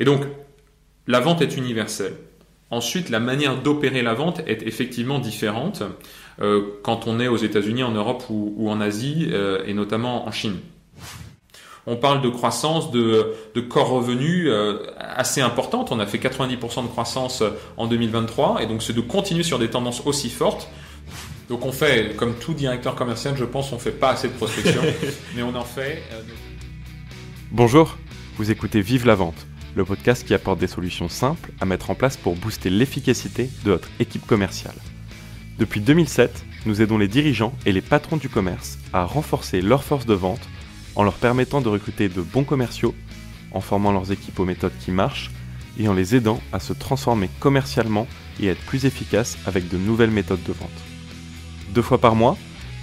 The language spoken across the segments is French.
Et donc, la vente est universelle. Ensuite, la manière d'opérer la vente est effectivement différente quand on est aux États-Unis, en Europe ou en Asie, et notamment en Chine. On parle de croissance de corps revenus assez importante. On a fait 90% de croissance en 2023, et donc c'est de continuer sur des tendances aussi fortes. Donc on fait, comme tout directeur commercial, je pense, on fait pas assez de prospection, mais on en fait. Bonjour, vous écoutez Vive la Vente, le podcast qui apporte des solutions simples à mettre en place pour booster l'efficacité de votre équipe commerciale. Depuis 2007, nous aidons les dirigeants et les patrons du commerce à renforcer leur force de vente en leur permettant de recruter de bons commerciaux, en formant leurs équipes aux méthodes qui marchent et en les aidant à se transformer commercialement et à être plus efficaces avec de nouvelles méthodes de vente. 2 fois par mois,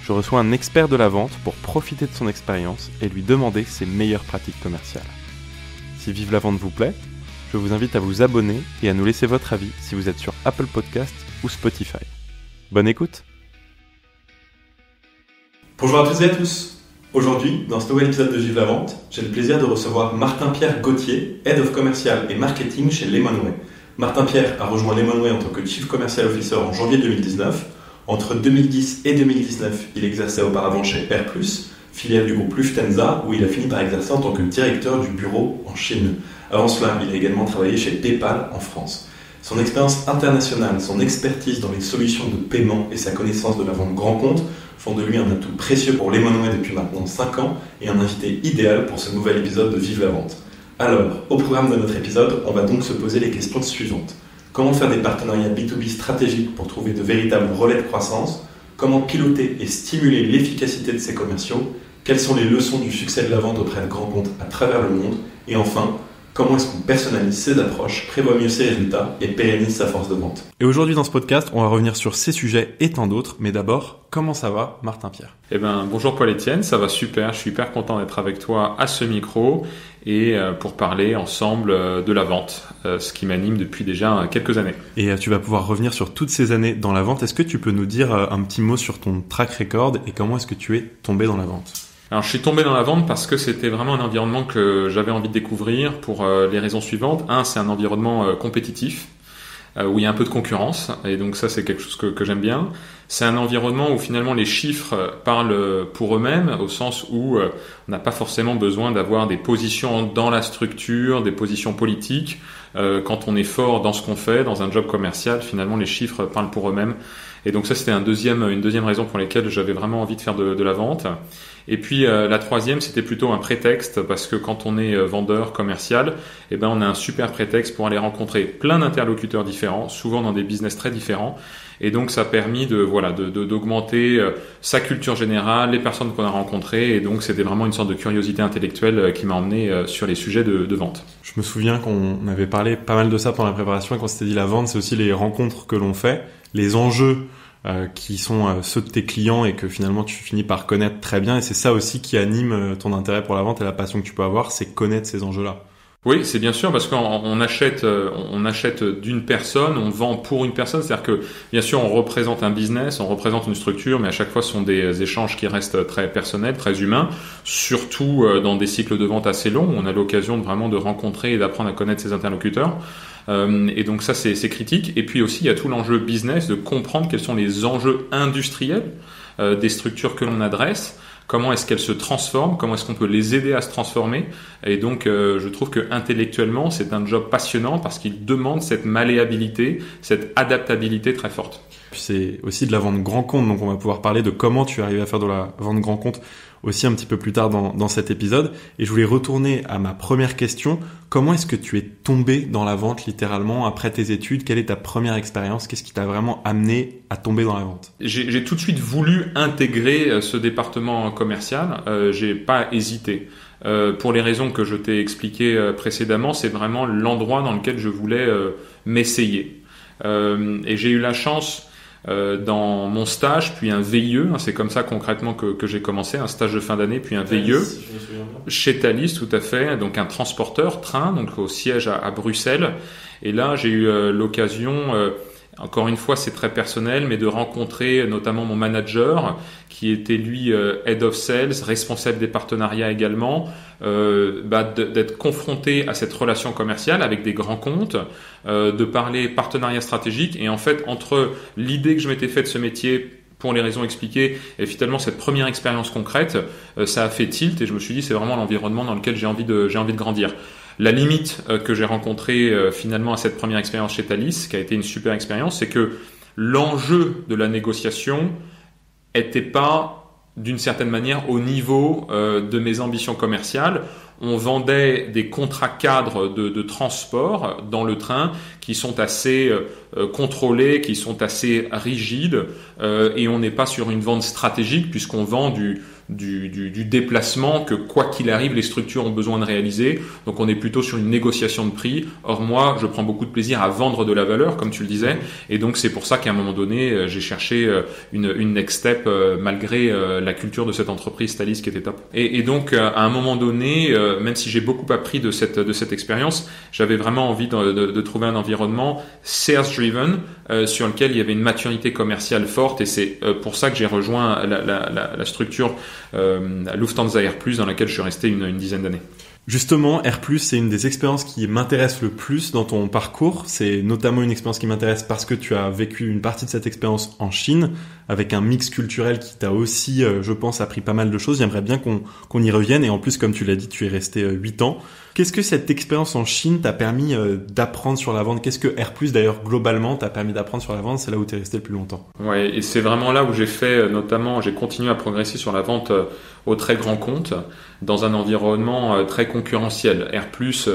je reçois un expert de la vente pour profiter de son expérience et lui demander ses meilleures pratiques commerciales. Si Vive la Vente vous plaît, je vous invite à vous abonner et à nous laisser votre avis si vous êtes sur Apple Podcasts ou Spotify. Bonne écoute! Bonjour à toutes et à tous. Aujourd'hui, dans ce nouvel épisode de Vive la Vente, j'ai le plaisir de recevoir Martin-Pierre Gauthier, Head of Commercial et Marketing chez Lemonway. Martin-Pierre a rejoint Lemonway en tant que Chief Commercial Officer en janvier 2019. Entre 2010 et 2019, il exerçait auparavant chez Air+, filiale du groupe Lufthansa, où il a fini par exercer en tant que directeur du bureau en Chine. Avant cela, il a également travaillé chez PayPal en France. Son expérience internationale, son expertise dans les solutions de paiement et sa connaissance de la vente grand compte font de lui un atout précieux pour Lemonway depuis maintenant 5 ans et un invité idéal pour ce nouvel épisode de Vive la Vente. Alors, au programme de notre épisode, on va donc se poser les questions suivantes. Comment faire des partenariats B2B stratégiques pour trouver de véritables relais de croissance? Comment piloter et stimuler l'efficacité de ses commerciaux? Quelles sont les leçons du succès de la vente auprès de grands comptes à travers le monde? Et enfin, comment est-ce qu'on personnalise ses approches, prévoit mieux ses résultats et pérennise sa force de vente? Et aujourd'hui dans ce podcast, on va revenir sur ces sujets et tant d'autres, mais d'abord, comment ça va, Martin-Pierre? Bonjour Paul-Étienne, ça va super, je suis hyper content d'être avec toi à ce micro et pour parler ensemble de la vente, ce qui m'anime depuis déjà quelques années. Et tu vas pouvoir revenir sur toutes ces années dans la vente. Est-ce que tu peux nous dire un petit mot sur ton track record et comment est-ce que tu es tombé dans la vente? Alors je suis tombé dans la vente parce que c'était vraiment un environnement que j'avais envie de découvrir pour les raisons suivantes. Un, c'est un environnement compétitif où il y a un peu de concurrence et donc ça c'est quelque chose que j'aime bien. C'est un environnement où finalement les chiffres parlent pour eux-mêmes au sens où on n'a pas forcément besoin d'avoir des positions dans la structure, des positions politiques. Quand on est fort dans ce qu'on fait, dans un job commercial, finalement les chiffres parlent pour eux-mêmes. Et donc ça c'était une deuxième raison pour laquelle j'avais vraiment envie de faire de la vente. Et puis la troisième, c'était plutôt un prétexte parce que quand on est vendeur commercial, on a un super prétexte pour aller rencontrer plein d'interlocuteurs différents, souvent dans des business très différents. Et donc ça a permis d'augmenter sa culture générale, les personnes qu'on a rencontrées. Et donc c'était vraiment une sorte de curiosité intellectuelle qui m'a emmené sur les sujets de vente. Je me souviens qu'on avait parlé pas mal de ça pendant la préparation et qu'on s'était dit la vente, c'est aussi les rencontres que l'on fait, les enjeux qui sont ceux de tes clients et que finalement tu finis par connaître très bien. Et c'est ça aussi qui anime ton intérêt pour la vente et la passion que tu peux avoir, c'est connaître ces enjeux-là. Oui, c'est bien sûr parce qu'on achète d'une personne, on vend pour une personne. C'est-à-dire que bien sûr on représente un business, on représente une structure, mais à chaque fois ce sont des échanges qui restent très personnels, très humains. Surtout dans des cycles de vente assez longs, on a l'occasion vraiment de rencontrer et d'apprendre à connaître ses interlocuteurs. Et donc ça c'est critique. Et puis aussi il y a tout l'enjeu business de comprendre quels sont les enjeux industriels des structures que l'on adresse. Comment est-ce qu'elles se transforment? Comment est-ce qu'on peut les aider à se transformer? Et donc, je trouve que intellectuellement, c'est un job passionnant parce qu'il demande cette malléabilité, cette adaptabilité très forte. Puis c'est aussi de la vente grand compte, donc on va pouvoir parler de comment tu es arrivé à faire de la vente grand compte aussi un petit peu plus tard dans cet épisode. Et je voulais retourner à ma première question. Comment est-ce que tu es tombé dans la vente littéralement après tes études? Quelle est ta première expérience? Qu'est-ce qui t'a vraiment amené à tomber dans la vente? J'ai tout de suite voulu intégrer ce département commercial. J'ai pas hésité. Pour les raisons que je t'ai expliquées précédemment, c'est vraiment l'endroit dans lequel je voulais m'essayer. Et j'ai eu la chance dans mon stage, puis un VIE, c'est comme ça concrètement que j'ai commencé, un stage de fin d'année, puis un VIE, chez Thalys, tout à fait, donc un transporteur, train, donc au siège à Bruxelles. Et là, j'ai eu l'occasion encore une fois c'est très personnel, mais de rencontrer notamment mon manager qui était lui Head of Sales, responsable des partenariats également, d'être confronté à cette relation commerciale avec des grands comptes, de parler partenariat stratégique, et en fait entre l'idée que je m'étais fait de ce métier pour les raisons expliquées, et finalement cette première expérience concrète, ça a fait tilt, et je me suis dit c'est vraiment l'environnement dans lequel j'ai envie de grandir. La limite que j'ai rencontrée finalement à cette première expérience chez Thalys, qui a été une super expérience, c'est que l'enjeu de la négociation était pas d'une certaine manière au niveau de mes ambitions commerciales. On vendait des contrats cadres de transport dans le train qui sont assez contrôlés, qui sont assez rigides, et on n'est pas sur une vente stratégique puisqu'on vend du déplacement que quoi qu'il arrive les structures ont besoin de réaliser. Donc on est plutôt sur une négociation de prix. Or moi je prends beaucoup de plaisir à vendre de la valeur comme tu le disais, et donc c'est pour ça qu'à un moment donné j'ai cherché une next step malgré la culture de cette entreprise Thalys qui était top. Et donc à un moment donné même si j'ai beaucoup appris de cette expérience, j'avais vraiment envie de trouver un environnement sales driven sur lequel il y avait une maturité commerciale forte, et c'est pour ça que j'ai rejoint la structure Lufthansa Air Plus dans laquelle je suis resté une dizaine d'années. Justement, Air Plus, c'est une des expériences qui m'intéresse le plus dans ton parcours. C'est notamment une expérience qui m'intéresse parce que tu as vécu une partie de cette expérience en Chine, avec un mix culturel qui t'a aussi, je pense, appris pas mal de choses. J'aimerais bien qu'on y revienne. Et en plus, comme tu l'as dit, tu es resté 8 ans. Qu'est-ce que cette expérience en Chine t'a permis d'apprendre sur la vente? Qu'est-ce que Air Plus, d'ailleurs, globalement, t'a permis d'apprendre sur la vente? C'est là où tu es resté le plus longtemps. Ouais, et c'est vraiment là où j'ai fait, notamment, j'ai continué à progresser sur la vente aux très grands comptes, dans un environnement très concurrentiel. Air Plus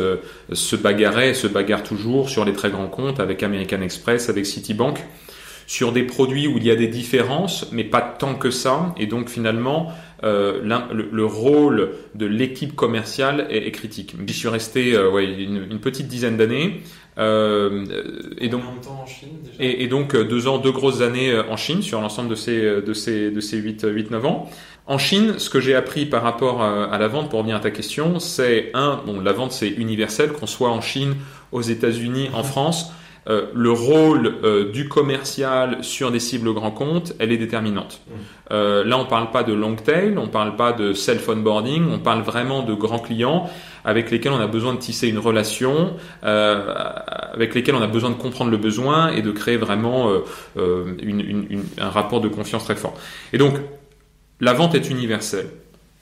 se bagarre toujours sur les très grands comptes, avec American Express, avec Citibank, sur des produits où il y a des différences, mais pas tant que ça. Et donc finalement, le rôle de l'équipe commerciale est critique. J'y suis resté une petite dizaine d'années. Et donc, combien de temps en Chine déjà ? et donc 2 ans, 2 grosses années en Chine sur l'ensemble de ces 8-9 ans. En Chine, ce que j'ai appris par rapport à la vente, pour revenir à ta question, c'est la vente c'est universel, qu'on soit en Chine, aux États-Unis, en France. Le rôle du commercial sur des cibles grands comptes, elle est déterminante. Là, on parle pas de long tail, on parle pas de self-onboarding, on parle vraiment de grands clients avec lesquels on a besoin de tisser une relation, avec lesquels on a besoin de comprendre le besoin et de créer vraiment un rapport de confiance très fort. Et donc, la vente est universelle.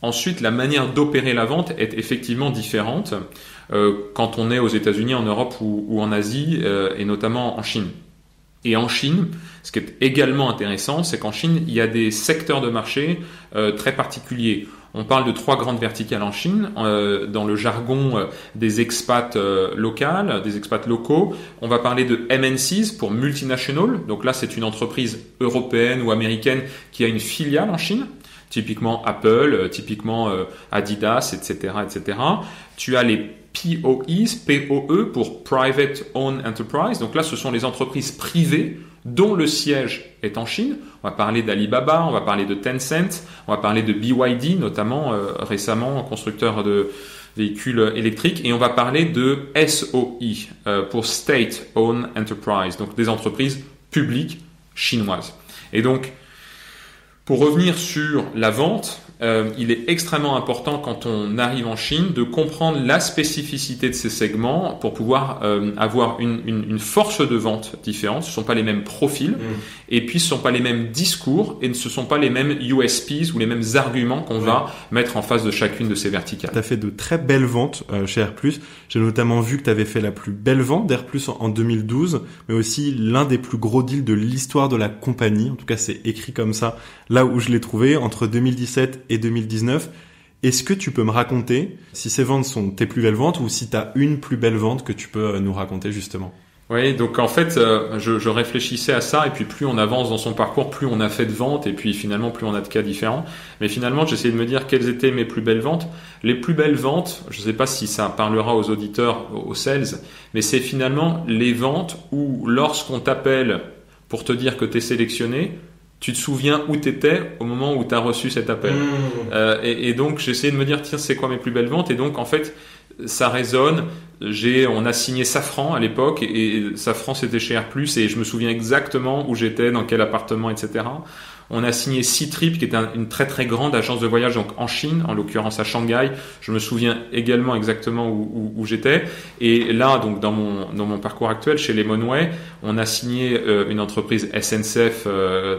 Ensuite, la manière d'opérer la vente est effectivement différente quand on est aux États-Unis, en Europe ou en Asie, et notamment en Chine. Et en Chine, ce qui est également intéressant, c'est qu'en Chine, il y a des secteurs de marché très particuliers. On parle de 3 grandes verticales en Chine. Dans le jargon des expats des expats locaux, on va parler de MNCs pour multinational. Donc là, c'est une entreprise européenne ou américaine qui a une filiale en Chine. Typiquement Apple, typiquement Adidas, etc., etc. Tu as les POEs, POE pour Private Owned Enterprise. Donc là, ce sont les entreprises privées dont le siège est en Chine. On va parler d'Alibaba, on va parler de Tencent, on va parler de BYD, notamment récemment, constructeur de véhicules électriques. Et on va parler de SOE pour State Owned Enterprise, donc des entreprises publiques chinoises. Et donc, pour revenir sur la vente, il est extrêmement important quand on arrive en Chine de comprendre la spécificité de ces segments pour pouvoir avoir une force de vente différente. Ce ne sont pas les mêmes profils et puis ce ne sont pas les mêmes discours et ce ne sont pas les mêmes USPs ou les mêmes arguments qu'on va mettre en face de chacune de ces verticales. Tu as fait de très belles ventes chez Air Plus. J'ai notamment vu que tu avais fait la plus belle vente d'Air Plus en 2012, mais aussi l'un des plus gros deals de l'histoire de la compagnie. En tout cas, c'est écrit comme ça là où je l'ai trouvé, entre 2017 et 2019. Est-ce que tu peux me raconter si ces ventes sont tes plus belles ventes ou si tu as une plus belle vente que tu peux nous raconter justement? Oui, donc en fait, je réfléchissais à ça et puis plus on avance dans son parcours, plus on a fait de ventes et puis finalement plus on a de cas différents. Mais finalement, j'essayais de me dire quelles étaient mes plus belles ventes. Les plus belles ventes, je ne sais pas si ça parlera aux auditeurs, aux sales, mais c'est finalement les ventes où lorsqu'on t'appelle pour te dire que tu es sélectionné, tu te souviens où tu étais au moment où tu as reçu cet appel. Et donc, j'ai essayé de me dire, tiens, c'est quoi mes plus belles ventes? Et donc, en fait, ça résonne. On a signé Safran à l'époque et Safran c'était chez Air Plus et je me souviens exactement où j'étais, dans quel appartement, etc. On a signé Ctrip qui est une très très grande agence de voyage donc en Chine, en l'occurrence à Shanghai. Je me souviens également exactement où j'étais. Et là, donc dans mon parcours actuel chez Lemonway, on a signé une entreprise SNCF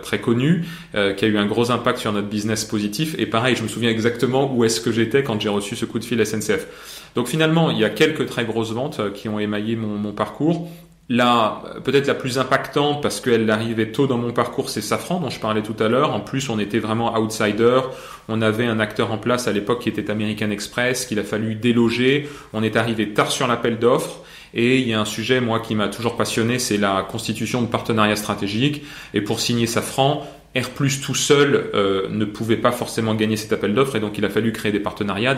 très connue qui a eu un gros impact sur notre business positif. Et pareil, je me souviens exactement où est-ce que j'étais quand j'ai reçu ce coup de fil SNCF. Donc finalement, il y a quelques très grosses ventes qui ont émaillé mon parcours. Là, peut-être la plus impactante parce qu'elle arrivait tôt dans mon parcours, c'est Safran dont je parlais tout à l'heure. En plus, on était vraiment outsider. On avait un acteur en place à l'époque qui était American Express, qu'il a fallu déloger. On est arrivé tard sur l'appel d'offres. Et il y a un sujet, moi, qui m'a toujours passionné, c'est la constitution de partenariats stratégiques. Et pour signer Safran, Air Plus tout seul ne pouvait pas forcément gagner cet appel d'offres et donc il a fallu créer des partenariats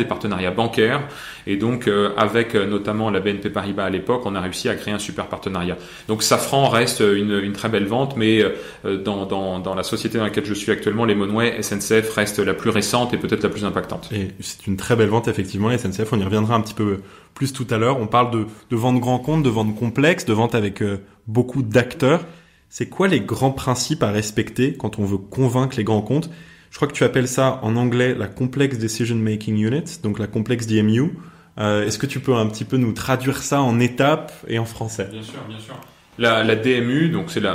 bancaires et donc avec notamment la BNP Paribas à l'époque, on a réussi à créer un super partenariat. Donc Safran reste une très belle vente, mais dans la société dans laquelle je suis actuellement, Lemonway, SNCF reste la plus récente et peut-être la plus impactante. Et c'est une très belle vente effectivement, SNCF, on y reviendra un petit peu plus tout à l'heure. On parle de vente grand compte, de vente complexe, de vente avec beaucoup d'acteurs. C'est quoi les grands principes à respecter quand on veut convaincre les grands comptes? Je crois que tu appelles ça en anglais la Complex Decision Making Unit, donc la complexe DMU. Est-ce que tu peux un petit peu nous traduire ça en étapes et en français? Bien sûr. La DMU, donc c'est le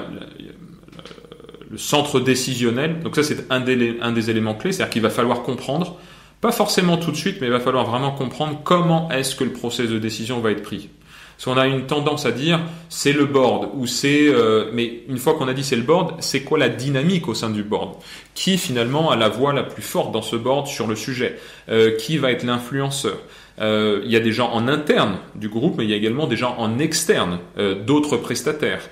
centre décisionnel. Donc ça, c'est un des éléments clés, c'est-à-dire qu'il va falloir comprendre, pas forcément tout de suite, mais il va falloir vraiment comprendre comment est-ce que le process de décision va être pris. Parce qu'on a une tendance à dire c'est le board ou mais une fois qu'on a dit c'est le board, c'est quoi la dynamique au sein du board? Qui finalement a la voix la plus forte dans ce board sur le sujet? Qui va être l'influenceur? Il y a des gens en interne du groupe, mais il y a également des gens en externe, d'autres prestataires.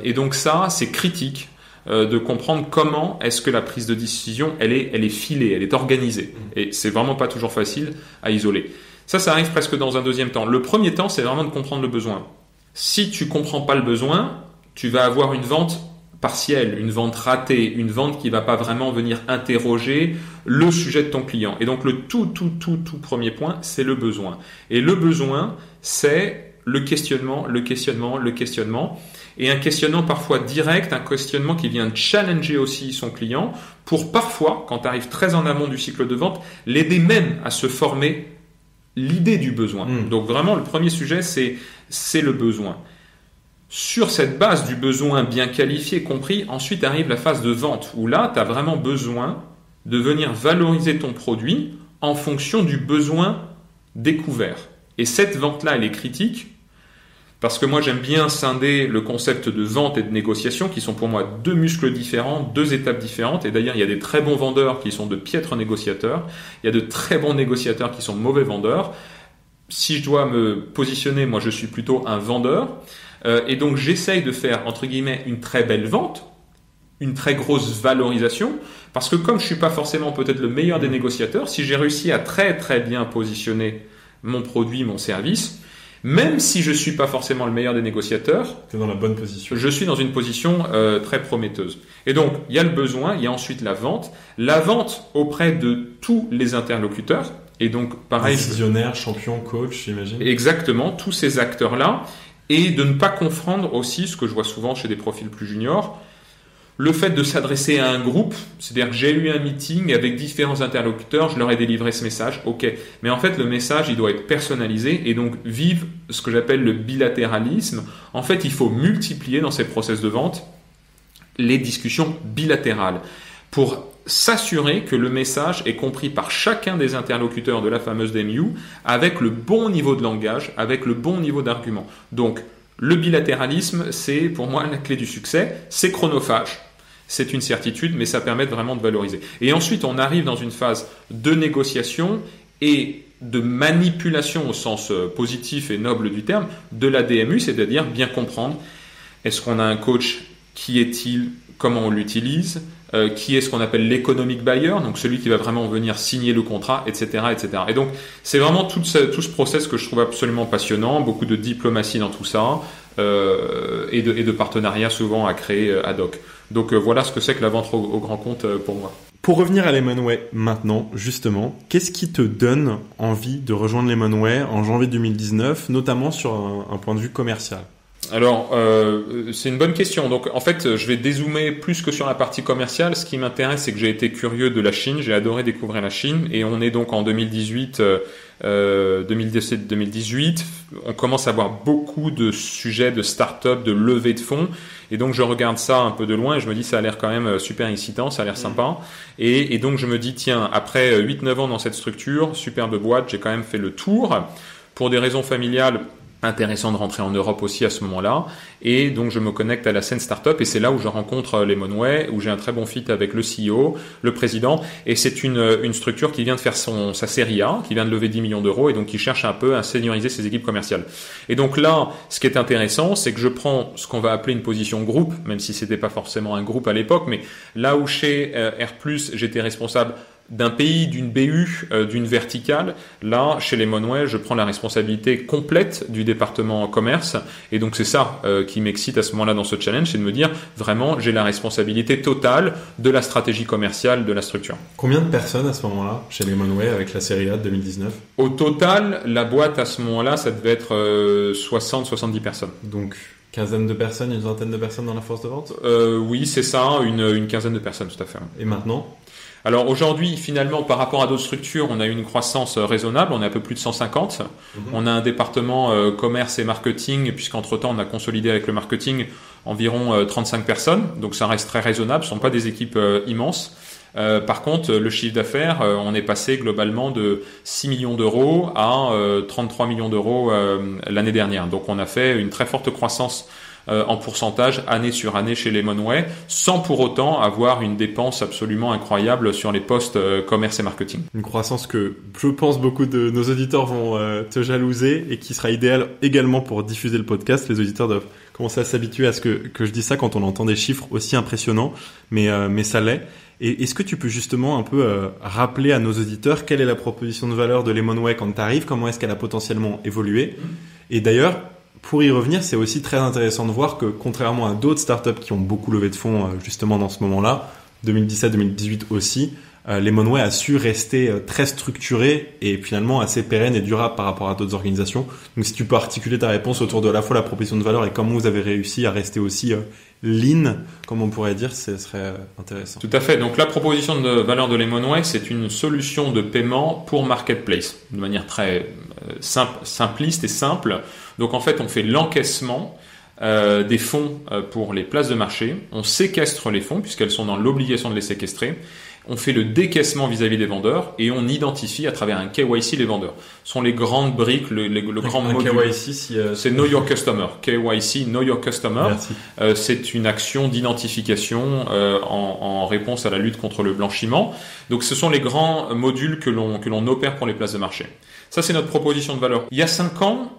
Et donc ça, c'est critique de comprendre comment est-ce que la prise de décision elle est filée, elle est organisée. Et c'est vraiment pas toujours facile à isoler. Ça arrive presque dans un deuxième temps. Le premier temps, c'est vraiment de comprendre le besoin. Si tu comprends pas le besoin, tu vas avoir une vente partielle, une vente ratée, une vente qui va pas vraiment venir interroger le sujet de ton client. Et donc le tout premier point, c'est le besoin. Et le besoin, c'est le questionnement. Et un questionnement parfois direct, un questionnement qui vient challenger aussi son client pour parfois, quand tu arrives très en amont du cycle de vente, l'aider même à se former l'idée du besoin. Donc vraiment, le premier sujet, c'est le besoin. Sur cette base du besoin bien qualifié, compris, ensuite arrive la phase de vente, où là, tu as vraiment besoin de venir valoriser ton produit en fonction du besoin découvert. Et cette vente-là, elle est critique, parce que moi, j'aime bien scinder le concept de vente et de négociation, qui sont pour moi deux muscles différents, deux étapes différentes. Et d'ailleurs, il y a des très bons vendeurs qui sont de piètres négociateurs. Il y a de très bons négociateurs qui sont mauvais vendeurs. Si je dois me positionner, moi, je suis plutôt un vendeur. Et donc, j'essaye de faire, entre guillemets, une très belle vente, une très grosse valorisation. Parce que comme je suis pas forcément peut-être le meilleur des négociateurs, si j'ai réussi à très très bien positionner mon produit, mon service, même si je suis pas forcément le meilleur des négociateurs, tu es dans la bonne position. Je suis dans une position très prometteuse. Et donc, il y a le besoin, il y a ensuite la vente auprès de tous les interlocuteurs. Et donc, pareil, décisionnaire, champion, coach, j'imagine. Exactement, tous ces acteurs-là, et de ne pas confondre aussi ce que je vois souvent chez des profils plus juniors. Le fait de s'adresser à un groupe, c'est-à-dire que j'ai eu un meeting avec différents interlocuteurs, je leur ai délivré ce message, ok. Mais en fait, le message, il doit être personnalisé et donc vivre ce que j'appelle le bilatéralisme. En fait, il faut multiplier dans ces process de vente les discussions bilatérales pour s'assurer que le message est compris par chacun des interlocuteurs de la fameuse DMU avec le bon niveau de langage, avec le bon niveau d'argument. Donc, le bilatéralisme, c'est pour moi la clé du succès, c'est chronophage. C'est une certitude, mais ça permet vraiment de valoriser. Et ensuite, on arrive dans une phase de négociation et de manipulation au sens positif et noble du terme de la DMU, c'est-à-dire bien comprendre est-ce qu'on a un coach, qui est-il, comment on l'utilise, qui est ce qu'on appelle l'économic buyer, donc celui qui va vraiment venir signer le contrat, etc., etc. Et donc, c'est vraiment tout ce process que je trouve absolument passionnant, beaucoup de diplomatie dans tout ça, et de partenariats souvent à créer ad hoc. Donc voilà ce que c'est que la vente au grand compte pour moi. Pour revenir à Lemonway maintenant, justement, qu'est-ce qui te donne envie de rejoindre Lemonway en janvier 2019, notamment sur un point de vue commercial? Alors, c'est une bonne question. Donc, en fait, je vais dézoomer plus que sur la partie commerciale. Ce qui m'intéresse, c'est que j'ai été curieux de la Chine. J'ai adoré découvrir la Chine. Et on est donc en 2018, 2017-2018. On commence à avoir beaucoup de sujets de start-up, de levée de fonds. Et donc, je regarde ça un peu de loin et je me dis, ça a l'air quand même super excitant, ça a l'air sympa. Et donc, je me dis, tiens, après 8-9 ans dans cette structure, superbe boîte, j'ai quand même fait le tour. Pour des raisons familiales, intéressant de rentrer en Europe aussi à ce moment-là, et donc je me connecte à la scène startup et c'est là où je rencontre Lemonway, où j'ai un très bon fit avec le CEO, le président, et c'est une structure qui vient de faire sa série A, qui vient de lever 10 millions d'euros et donc qui cherche un peu à senioriser ses équipes commerciales. Et donc là, ce qui est intéressant, c'est que je prends ce qu'on va appeler une position groupe, même si c'était pas forcément un groupe à l'époque, mais là où chez R+, j'étais responsable d'un pays, d'une BU, d'une verticale. Là, chez Lemonway, je prends la responsabilité complète du département commerce. Et donc, c'est ça qui m'excite à ce moment-là dans ce challenge, c'est de me dire, vraiment, j'ai la responsabilité totale de la stratégie commerciale de la structure. Combien de personnes à ce moment-là chez Lemonway avec la série A de 2019? Au total, la boîte à ce moment-là, ça devait être 60-70 personnes. Donc, quinzaine de personnes, une vingtaine de personnes dans la force de vente? Oui, c'est ça, une quinzaine de personnes, tout à fait. Et maintenant? Alors aujourd'hui, finalement, par rapport à d'autres structures, on a une croissance raisonnable, on est un peu plus de 150. On a un département commerce et marketing, puisqu'entre-temps, on a consolidé avec le marketing environ 35 personnes. Donc ça reste très raisonnable, ce ne sont pas des équipes immenses. Par contre, le chiffre d'affaires, on est passé globalement de 6 millions d'euros à 33 millions d'euros l'année dernière. Donc on a fait une très forte croissance en pourcentage année sur année chez Lemonway, sans pour autant avoir une dépense absolument incroyable sur les postes commerce et marketing. Une croissance que je pense beaucoup de nos auditeurs vont te jalouser et qui sera idéale également pour diffuser le podcast. Les auditeurs doivent commencer à s'habituer à ce que je dis ça quand on entend des chiffres aussi impressionnants, mais ça l'est. Et est-ce que tu peux justement un peu rappeler à nos auditeurs quelle est la proposition de valeur de Lemonway quand tu arrives, comment est-ce qu'elle a potentiellement évolué? Et d'ailleurs, pour y revenir, c'est aussi très intéressant de voir que contrairement à d'autres startups qui ont beaucoup levé de fonds justement dans ce moment-là, 2017-2018 aussi, Lemonway a su rester très structuré et finalement assez pérenne et durable par rapport à d'autres organisations. Donc si tu peux articuler ta réponse autour de à la fois la proposition de valeur et comment vous avez réussi à rester aussi lean, comme on pourrait dire, ce serait intéressant. Tout à fait. Donc la proposition de valeur de Lemonway, c'est une solution de paiement pour marketplace, de manière très simpliste et simple. Donc en fait, on fait l'encaissement des fonds pour les places de marché. On séquestre les fonds puisqu'elles sont dans l'obligation de les séquestrer. On fait le décaissement vis-à-vis des vendeurs et on identifie à travers un KYC les vendeurs. Ce sont les grandes briques, le grand module. KYC, c'est Know Your Customer. KYC, Know Your Customer. C'est une action d'identification en réponse à la lutte contre le blanchiment. Donc ce sont les grands modules que l'on opère pour les places de marché. Ça, c'est notre proposition de valeur. Il y a 5 ans,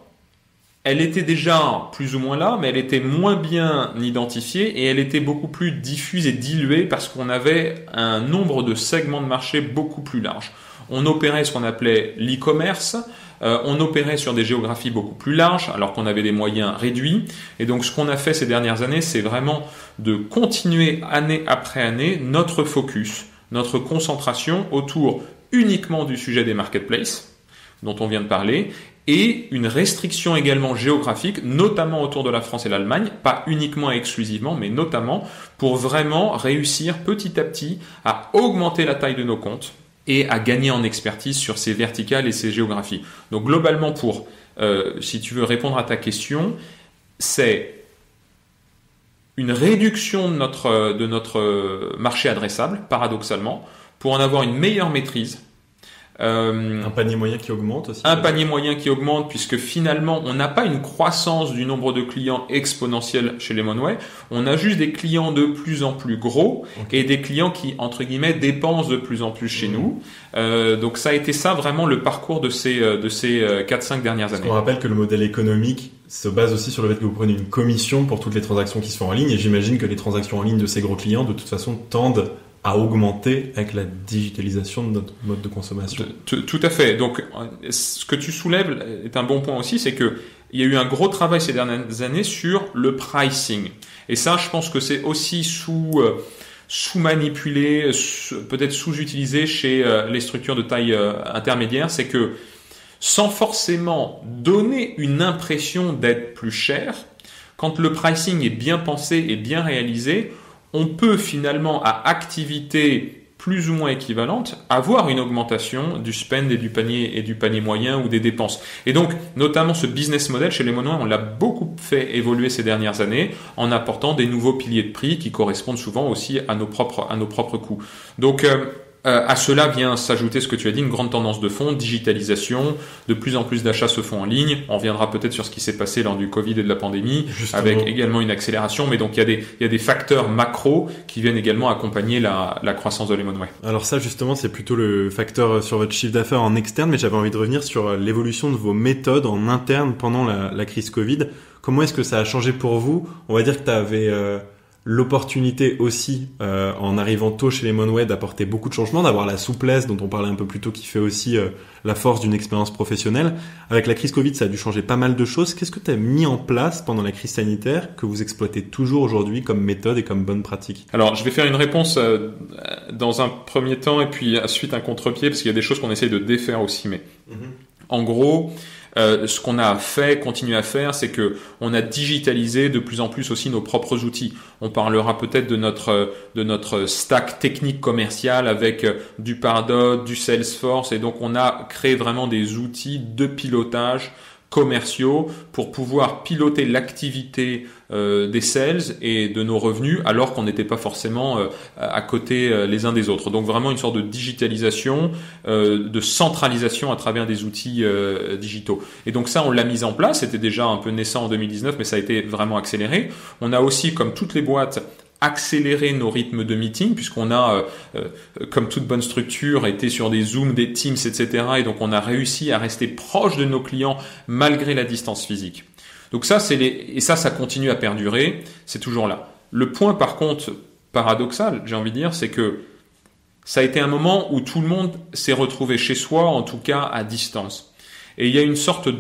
elle était déjà plus ou moins là, mais elle était moins bien identifiée et elle était beaucoup plus diffuse et diluée parce qu'on avait un nombre de segments de marché beaucoup plus large. On opérait ce qu'on appelait l'e-commerce, on opérait sur des géographies beaucoup plus larges alors qu'on avait des moyens réduits. Et donc ce qu'on a fait ces dernières années, c'est vraiment de continuer année après année notre focus, notre concentration autour uniquement du sujet des marketplaces dont on vient de parler, et une restriction également géographique, notamment autour de la France et l'Allemagne, pas uniquement et exclusivement, mais notamment pour vraiment réussir petit à petit à augmenter la taille de nos comptes et à gagner en expertise sur ces verticales et ces géographies. Donc globalement, pour, si tu veux répondre à ta question, c'est une réduction de notre marché adressable, paradoxalement, pour en avoir une meilleure maîtrise. Un panier moyen qui augmente aussi. Un panier moyen qui augmente puisque finalement on n'a pas une croissance du nombre de clients exponentielle chez Lemonway, on a juste des clients de plus en plus gros et des clients qui entre guillemets dépensent de plus en plus chez nous. Donc ça a été ça vraiment le parcours de ces 4-5 dernières années. On rappelle que le modèle économique se base aussi sur le fait que vous prenez une commission pour toutes les transactions qui se font en ligne et j'imagine que les transactions en ligne de ces gros clients de toute façon tendent à augmenter avec la digitalisation de notre mode de consommation. Tout à fait. Donc, ce que tu soulèves est un bon point aussi, c'est que il y a eu un gros travail ces dernières années sur le pricing. Et ça, je pense que c'est aussi sous sous-manipulé, peut-être sous-utilisé chez les structures de taille intermédiaire, c'est que sans forcément donner une impression d'être plus cher, quand le pricing est bien pensé et bien réalisé, on peut finalement à activité plus ou moins équivalente, avoir une augmentation du spend et du panier moyen ou des dépenses. Et donc, notamment ce business model chez les Lemonway, on l'a beaucoup fait évoluer ces dernières années en apportant des nouveaux piliers de prix qui correspondent souvent aussi à nos propres coûts. Donc, à cela vient s'ajouter ce que tu as dit, une grande tendance de fond, digitalisation, de plus en plus d'achats se font en ligne. On reviendra peut-être sur ce qui s'est passé lors du Covid et de la pandémie, justement, avec également une accélération. Mais donc il y a des facteurs macro qui viennent également accompagner la croissance de Lemonway. Alors ça justement, c'est plutôt le facteur sur votre chiffre d'affaires en externe, mais j'avais envie de revenir sur l'évolution de vos méthodes en interne pendant la crise Covid. Comment est-ce que ça a changé pour vous ? On va dire que tu avais l'opportunité aussi, en arrivant tôt chez Lemonway, d'apporter beaucoup de changements, d'avoir la souplesse dont on parlait un peu plus tôt, qui fait aussi la force d'une expérience professionnelle. Avec la crise Covid, ça a dû changer pas mal de choses. Qu'est-ce que tu as mis en place pendant la crise sanitaire que vous exploitez toujours aujourd'hui comme méthode et comme bonne pratique ? Alors, je vais faire une réponse dans un premier temps et puis ensuite un contre-pied, parce qu'il y a des choses qu'on essaye de défaire aussi. Mais en gros, ce qu'on a fait, continue à faire, c'est que on a digitalisé de plus en plus aussi nos propres outils. On parlera peut-être de notre stack technique commercial avec du Pardot, du Salesforce, et donc on a créé vraiment des outils de pilotage commerciaux pour pouvoir piloter l'activité des sales et de nos revenus, alors qu'on n'était pas forcément à côté les uns des autres. Donc vraiment une sorte de digitalisation, de centralisation à travers des outils digitaux. Et donc ça, on l'a mis en place. C'était déjà un peu naissant en 2019, mais ça a été vraiment accéléré. On a aussi, comme toutes les boîtes, accélérer nos rythmes de meeting, puisqu'on a, comme toute bonne structure, été sur des Zooms, des Teams, etc. Et donc, on a réussi à rester proche de nos clients malgré la distance physique. Donc ça, ça continue à perdurer. C'est toujours là. Le point, par contre, paradoxal, j'ai envie de dire, c'est que ça a été un moment où tout le monde s'est retrouvé chez soi, en tout cas à distance. Et il y a une sorte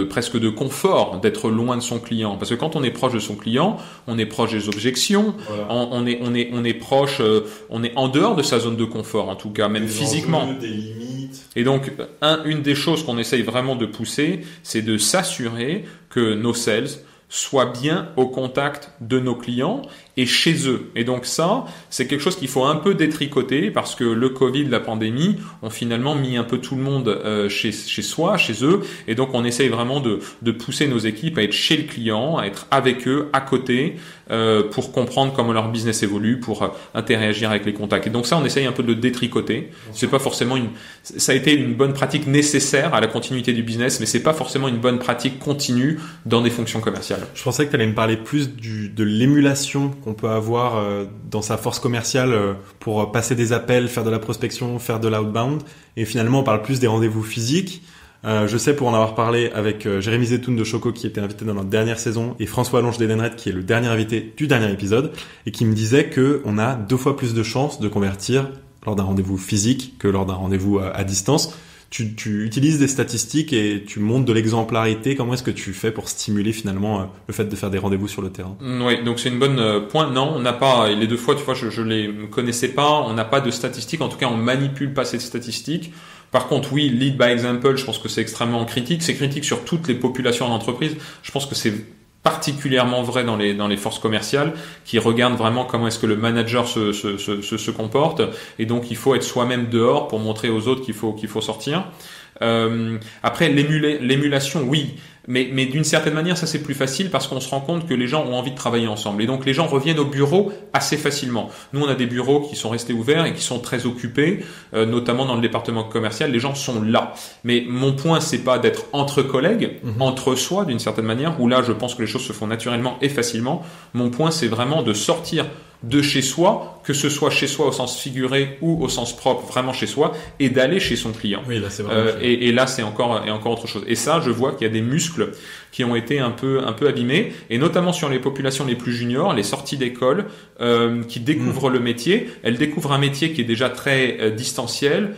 presque de confort d'être loin de son client. Parce que quand on est proche de son client, on est proche des objections, voilà. on est proche, on est en dehors de sa zone de confort, en tout cas, même physiquement. Des limites. Et donc, une des choses qu'on essaye vraiment de pousser, c'est de s'assurer que nos sales soient bien au contact de nos clients et chez eux. Et donc ça, c'est quelque chose qu'il faut un peu détricoter parce que le Covid, la pandémie, ont finalement mis un peu tout le monde chez soi, chez eux. Et donc on essaye vraiment de pousser nos équipes à être chez le client, à être avec eux, à côté, pour comprendre comment leur business évolue, pour interagir avec les contacts. Et donc ça, on essaye un peu de le détricoter. C'est pas forcément ça a été une bonne pratique nécessaire à la continuité du business, mais c'est pas forcément une bonne pratique continue dans des fonctions commerciales. Je pensais que tu allais me parler plus de l'émulation qu'on peut avoir dans sa force commerciale pour passer des appels, faire de la prospection, faire de l'outbound. Et finalement, on parle plus des rendez-vous physiques. Je sais pour en avoir parlé avec Jérémy Zetoun de Choco qui était invité dans notre dernière saison et François Allonge d'Edenred qui est le dernier invité du dernier épisode et qui me disait que on a 2 fois plus de chances de convertir lors d'un rendez-vous physique que lors d'un rendez-vous à distance. Tu utilises des statistiques et tu montres de l'exemplarité. Comment est-ce que tu fais pour stimuler finalement le fait de faire des rendez-vous sur le terrain ? Oui, donc c'est une bonne point. Non, on n'a pas, les 2 fois, tu vois, je les connaissais pas. On n'a pas de statistiques. En tout cas, on manipule pas ces statistiques. Par contre, oui, lead by example, je pense que c'est extrêmement critique. C'est critique sur toutes les populations d'entreprise. Je pense que c'est particulièrement vrai dans les forces commerciales qui regardent vraiment comment est-ce que le manager se comporte, et donc il faut être soi-même dehors pour montrer aux autres qu'il faut sortir. Après l'émulation, oui, mais d'une certaine manière ça c'est plus facile parce qu'on se rend compte que les gens ont envie de travailler ensemble et donc les gens reviennent au bureau assez facilement. Nous on a des bureaux qui sont restés ouverts et qui sont très occupés, notamment dans le département commercial, les gens sont là. Mais mon point c'est pas d'être entre collègues, entre soi d'une certaine manière, où là je pense que les choses se font naturellement et facilement. Mon point c'est vraiment de sortir de chez soi, que ce soit chez soi au sens figuré ou au sens propre, vraiment chez soi, et d'aller chez son client. Oui, là c'est vraiment et là c'est encore autre chose. Et ça, je vois qu'il y a des muscles qui ont été un peu abîmés, et notamment sur les populations les plus juniors, les sorties d'école, qui découvrent le métier. Elles découvrent un métier qui est déjà très distanciel,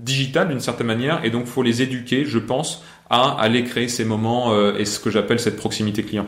digital d'une certaine manière, et donc faut les éduquer, je pense, à aller créer ces moments et ce que j'appelle cette proximité client.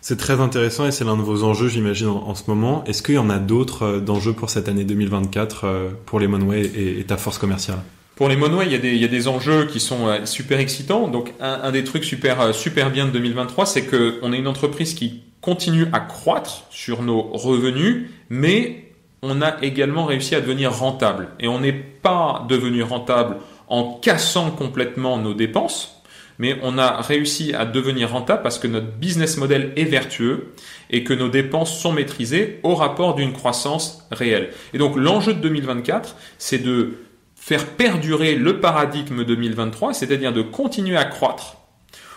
C'est très intéressant et c'est l'un de vos enjeux, j'imagine, en ce moment. Est-ce qu'il y en a d'autres d'enjeux pour cette année 2024 pour Lemonway et ta force commerciale? Pour Lemonway, il y a des enjeux qui sont super excitants. Donc, un des trucs super bien de 2023, c'est que on est une entreprise qui continue à croître sur nos revenus, mais on a également réussi à devenir rentable. Et on n'est pas devenu rentable en cassant complètement nos dépenses, mais on a réussi à devenir rentable parce que notre business model est vertueux et que nos dépenses sont maîtrisées au rapport d'une croissance réelle. Et donc l'enjeu de 2024, c'est de faire perdurer le paradigme 2023, c'est-à-dire de continuer à croître.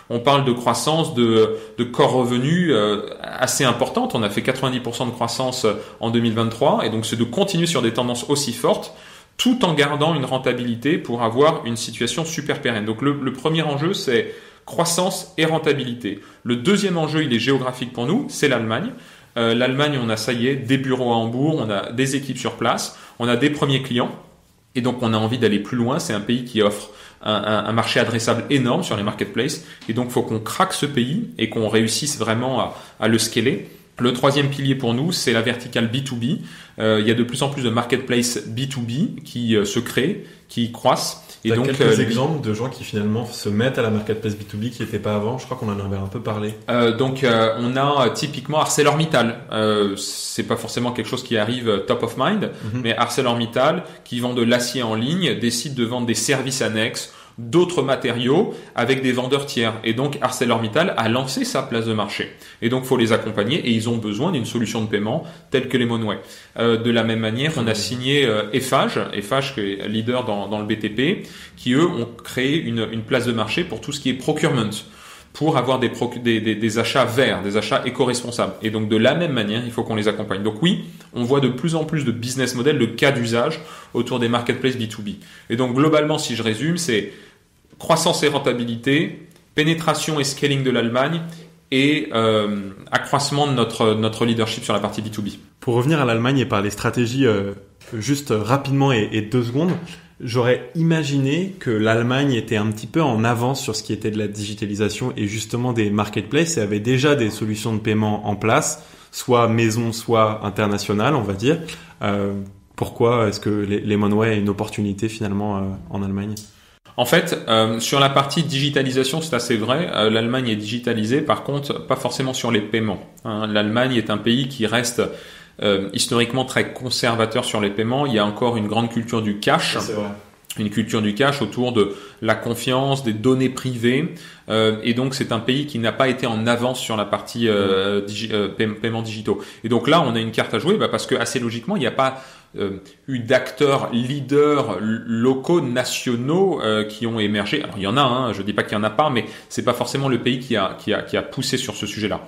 On parle de croissance de corps revenus assez importante. On a fait 90% de croissance en 2023 et donc c'est de continuer sur des tendances aussi fortes tout en gardant une rentabilité pour avoir une situation super pérenne. Donc le premier enjeu, c'est croissance et rentabilité. Le deuxième enjeu, il est géographique pour nous, c'est l'Allemagne. L'Allemagne, on a, ça y est, des bureaux à Hambourg, on a des équipes sur place, on a des premiers clients. Et donc, on a envie d'aller plus loin. C'est un pays qui offre un marché adressable énorme sur les marketplaces. Et donc, il faut qu'on craque ce pays et qu'on réussisse vraiment à le scaler. Le troisième pilier pour nous, c'est la verticale B2B. Il y a de plus en plus de marketplaces B2B qui se créent, qui croissent. Et donc, quelques exemples de gens qui finalement se mettent à la marketplace B2B qui n'étaient pas avant. Je crois qu'on en avait un peu parlé. On a typiquement ArcelorMittal. C'est pas forcément quelque chose qui arrive top of mind, mais ArcelorMittal qui vend de l'acier en ligne décide de vendre des services annexes, d'autres matériaux avec des vendeurs tiers. Et donc ArcelorMittal a lancé sa place de marché. Et donc faut les accompagner et ils ont besoin d'une solution de paiement telle que Lemonway. De la même manière, on a signé Eiffage qui est leader dans le BTP, qui eux ont créé une place de marché pour tout ce qui est procurement, pour avoir des achats verts, des achats éco-responsables. Et donc de la même manière, il faut qu'on les accompagne. Donc oui, on voit de plus en plus de business models, de cas d'usage autour des marketplaces B2B. Et donc globalement, si je résume, c'est croissance et rentabilité, pénétration et scaling de l'Allemagne et accroissement de notre leadership sur la partie B2B. Pour revenir à l'Allemagne et parler stratégie juste rapidement et 2 secondes, j'aurais imaginé que l'Allemagne était un petit peu en avance sur ce qui était de la digitalisation et justement des marketplaces et avait déjà des solutions de paiement en place, soit maison, soit internationales, on va dire. Pourquoi est-ce que Lemonway a une opportunité finalement en Allemagne ? En fait, sur la partie digitalisation, c'est assez vrai. L'Allemagne est digitalisée, par contre, pas forcément sur les paiements. L'Allemagne est un pays qui reste historiquement très conservateur sur les paiements. Il y a encore une grande culture du cash. C'est vrai. Une culture du cash autour de la confiance, des données privées. Et donc, c'est un pays qui n'a pas été en avance sur la partie paiements digitaux. Et donc là, on a une carte à jouer parce que assez logiquement, il n'y a pas eu d'acteurs leaders locaux, nationaux qui ont émergé. Alors il y en a, je dis pas qu'il y en a pas, mais c'est pas forcément le pays qui a poussé sur ce sujet-là.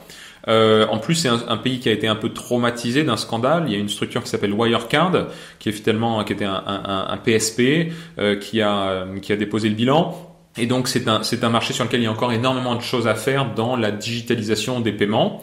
En plus, c'est un pays qui a été un peu traumatisé d'un scandale. Il y a une structure qui s'appelle Wirecard, qui était un PSP, qui a déposé le bilan. Et donc c'est un marché sur lequel il y a encore énormément de choses à faire dans la digitalisation des paiements.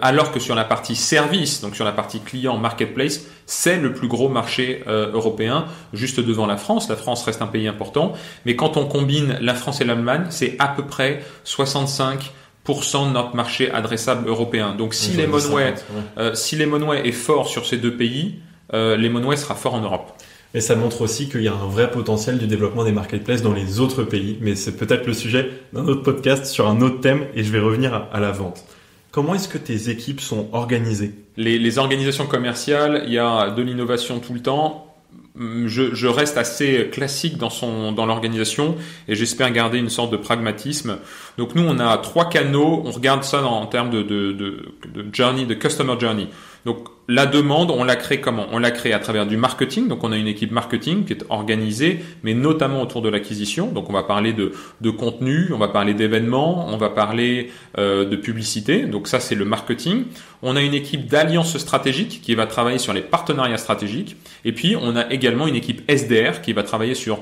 Alors que sur la partie service, donc sur la partie client marketplace, c'est le plus gros marché européen, juste devant la France. La France reste un pays important, mais quand on combine la France et l'Allemagne, c'est à peu près 65% de notre marché adressable européen. Donc si Lemonway est fort sur ces deux pays, Lemonway sera fort en Europe. Et ça montre aussi qu'il y a un vrai potentiel du développement des marketplaces dans les autres pays, mais c'est peut-être le sujet d'un autre podcast sur un autre thème et je vais revenir à la vente. Comment est-ce que tes équipes sont organisées ? Les organisations commerciales, il y a de l'innovation tout le temps. Je reste assez classique dans l'organisation et j'espère garder une sorte de pragmatisme. Donc nous, on a 3 canaux. On regarde ça en termes de journey, de customer journey. Donc la demande, on la crée comment ? On la crée à travers du marketing. Donc on a une équipe marketing qui est organisée, mais notamment autour de l'acquisition. Donc on va parler de contenu, on va parler d'événements, on va parler de publicité. Donc ça c'est le marketing. On a une équipe d'alliance stratégique qui va travailler sur les partenariats stratégiques. Et puis on a également une équipe SDR qui va travailler sur,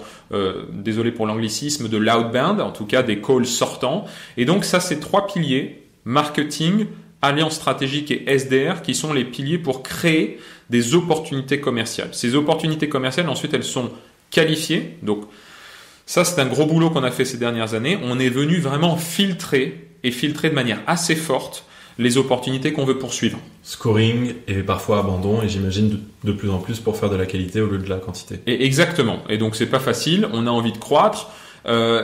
désolé pour l'anglicisme, de l'outbound, en tout cas des calls sortants. Et donc ça c'est 3 piliers, marketing, alliance stratégique et SDR qui sont les piliers pour créer des opportunités commerciales. Ces opportunités commerciales, ensuite, elles sont qualifiées. Donc, ça, c'est un gros boulot qu'on a fait ces dernières années. On est venu vraiment filtrer de manière assez forte les opportunités qu'on veut poursuivre. Scoring et parfois abandon, et j'imagine de plus en plus pour faire de la qualité au lieu de la quantité. Et exactement. Et donc c'est pas facile. On a envie de croître.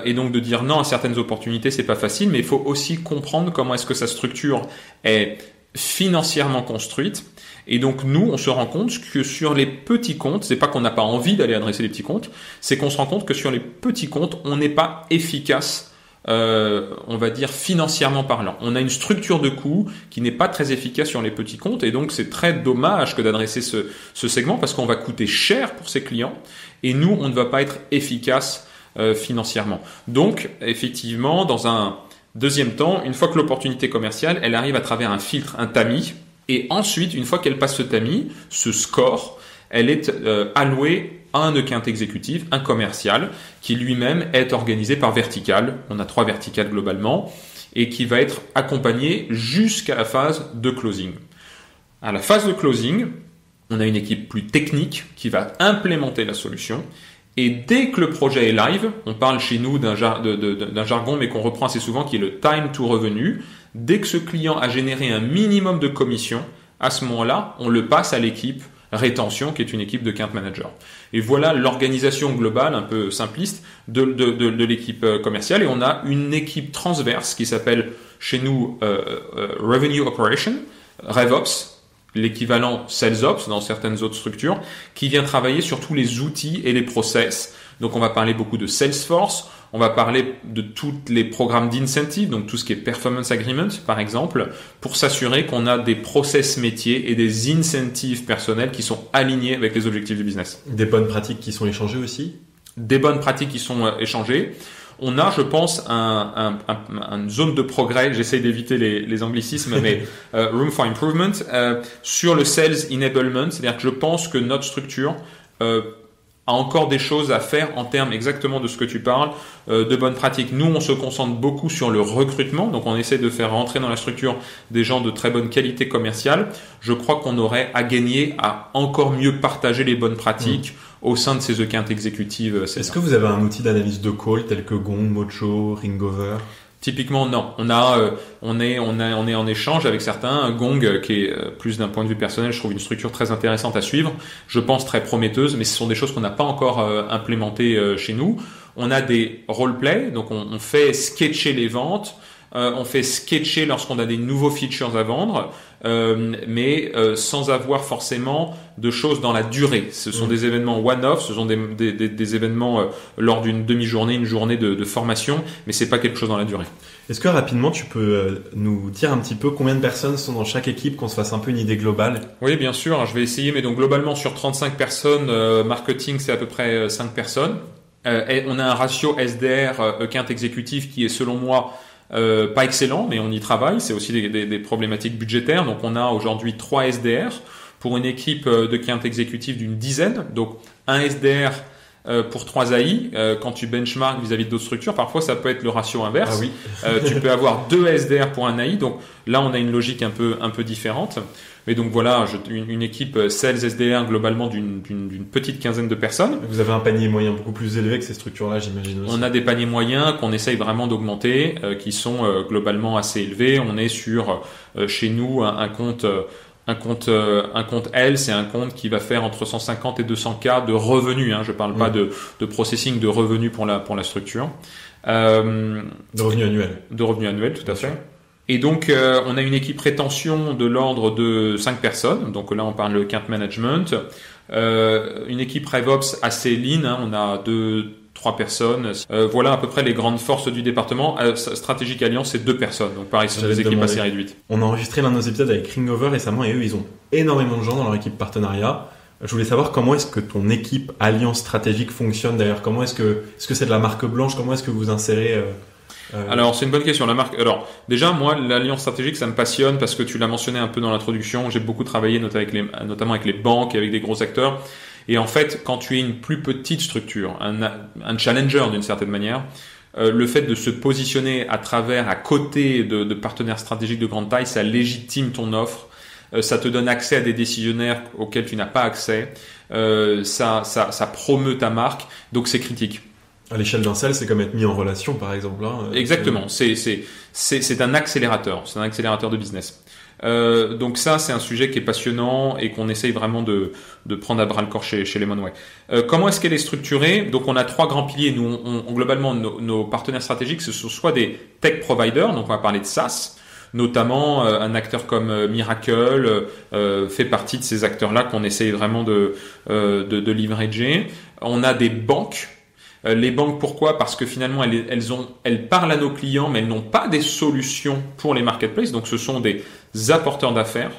Et donc de dire non à certaines opportunités, c'est pas facile, mais il faut aussi comprendre comment est-ce que sa structure est financièrement construite. Et donc nous, on se rend compte que sur les petits comptes, c'est pas qu'on n'a pas envie d'aller adresser les petits comptes, c'est qu'on se rend compte que sur les petits comptes, on n'est pas efficace, on va dire financièrement parlant. On a une structure de coûts qui n'est pas très efficace sur les petits comptes, et donc c'est très dommage que d'adresser ce segment parce qu'on va coûter cher pour ses clients, et nous, on ne va pas être efficace financièrement. Donc, effectivement, dans un deuxième temps, une fois que l'opportunité commerciale, elle arrive à travers un filtre, un tamis, et ensuite, une fois qu'elle passe ce tamis, ce score, elle est allouée à un account exécutif, un commercial, qui lui-même est organisé par verticale. On a 3 verticales globalement, et qui va être accompagné jusqu'à la phase de closing. À la phase de closing, on a une équipe plus technique qui va implémenter la solution. Et dès que le projet est live, on parle chez nous d'un jargon, mais qu'on reprend assez souvent, qui est le time to revenue. Dès que ce client a généré un minimum de commission, à ce moment-là, on le passe à l'équipe rétention, qui est une équipe de account manager. Et voilà l'organisation globale, un peu simpliste, de l'équipe commerciale. Et on a une équipe transverse qui s'appelle chez nous Revenue Operation, RevOps, l'équivalent SalesOps dans certaines autres structures, qui vient travailler sur tous les outils et les process. Donc on va parler beaucoup de Salesforce, on va parler de tous les programmes d'incentive, donc tout ce qui est performance agreement par exemple, pour s'assurer qu'on a des process métiers et des incentives personnels qui sont alignés avec les objectifs du business. Des bonnes pratiques qui sont échangées aussi ? Des bonnes pratiques qui sont échangées. On a, je pense, une zone de progrès, j'essaye d'éviter les anglicismes, mais room for improvement, sur le sales enablement, c'est-à-dire que je pense que notre structure a encore des choses à faire en termes exactement de ce que tu parles, de bonnes pratiques. Nous, on se concentre beaucoup sur le recrutement, donc on essaie de faire rentrer dans la structure des gens de très bonne qualité commerciale. Je crois qu'on aurait à gagner à encore mieux partager les bonnes pratiques au sein de ces accounts exécutives. Est-ce que vous avez un outil d'analyse de call tel que Gong, Mojo, Ringover ? Typiquement, non. On est en échange avec certains. Gong, qui est plus d'un point de vue personnel, je trouve une structure très intéressante à suivre. Je pense très prometteuse, mais ce sont des choses qu'on n'a pas encore implémentées chez nous. On a des role-play, donc on fait sketcher les ventes. On fait sketcher lorsqu'on a des nouveaux features à vendre, mais sans avoir forcément de choses dans la durée. Ce sont des événements one-off, ce sont des événements lors d'une demi-journée, une journée de formation, mais c'est pas quelque chose dans la durée. Est-ce que rapidement tu peux nous dire un petit peu combien de personnes sont dans chaque équipe, qu'on se fasse un peu une idée globale ? Oui, bien sûr, je vais essayer, mais donc globalement sur 35 personnes, marketing c'est à peu près 5 personnes. Et on a un ratio SDR, account exécutif, qui est selon moi pas excellent, mais on y travaille. C'est aussi des problématiques budgétaires. Donc on a aujourd'hui 3 SDR pour une équipe de account exécutif d'une dizaine. Donc un SDR pour 3 AI. Quand tu benchmarks vis-à-vis d'autres structures, parfois ça peut être le ratio inverse. Ah oui. Tu peux avoir 2 SDR pour un AI. Donc là on a une logique un peu différente. Mais donc voilà, une équipe sales SDR globalement d'une petite quinzaine de personnes. Vous avez un panier moyen beaucoup plus élevé que ces structures-là, j'imagine aussi. On a des paniers moyens qu'on essaye vraiment d'augmenter, qui sont globalement assez élevés. On est sur chez nous un compte L, c'est un compte qui va faire entre 150 et 200 K de revenus. Je parle pas de processing, de revenus pour la structure. De revenus annuels. De revenus annuels, tout à fait. Et donc, on a une équipe rétention de l'ordre de 5 personnes. Donc là, on parle de account management. Une équipe RevOps assez lean. On a 2-3 personnes. Voilà à peu près les grandes forces du département. Stratégique Alliance, c'est 2 personnes. Donc pareil, ce sont des équipes assez réduites. On a enregistré l'un de nos épisodes avec Ringover récemment, et eux, ils ont énormément de gens dans leur équipe partenariat. Je voulais savoir comment est-ce que ton équipe Alliance stratégique fonctionne d'ailleurs. Comment est-ce que c'est de la marque blanche ? Comment est-ce que vous insérez Alors c'est une bonne question. La marque. Alors déjà moi l'alliance stratégique ça me passionne parce que tu l'as mentionné un peu dans l'introduction. J'ai beaucoup travaillé notamment avec les banques et avec des gros acteurs. Et en fait quand tu es une plus petite structure, un challenger d'une certaine manière, le fait de se positionner à côté de partenaires stratégiques de grande taille, ça légitime ton offre. Ça te donne accès à des décisionnaires auxquels tu n'as pas accès. Ça promeut ta marque. Donc c'est critique. À l'échelle d'un sales, c'est comme être mis en relation, par exemple. Hein. Exactement. C'est un accélérateur. C'est un accélérateur de business. Donc ça, c'est un sujet qui est passionnant et qu'on essaye vraiment de prendre à bras le corps chez Lemonway. Comment est-ce qu'elle est structurée? Donc on a 3 grands piliers. Nous, globalement, nos partenaires stratégiques, ce sont soit des tech providers, donc on va parler de SaaS, notamment un acteur comme Miracle fait partie de ces acteurs-là qu'on essaye vraiment de leverager. On a des banques. Les banques, pourquoi? Parce que finalement, elles parlent à nos clients, mais elles n'ont pas des solutions pour les marketplaces. Donc, ce sont des apporteurs d'affaires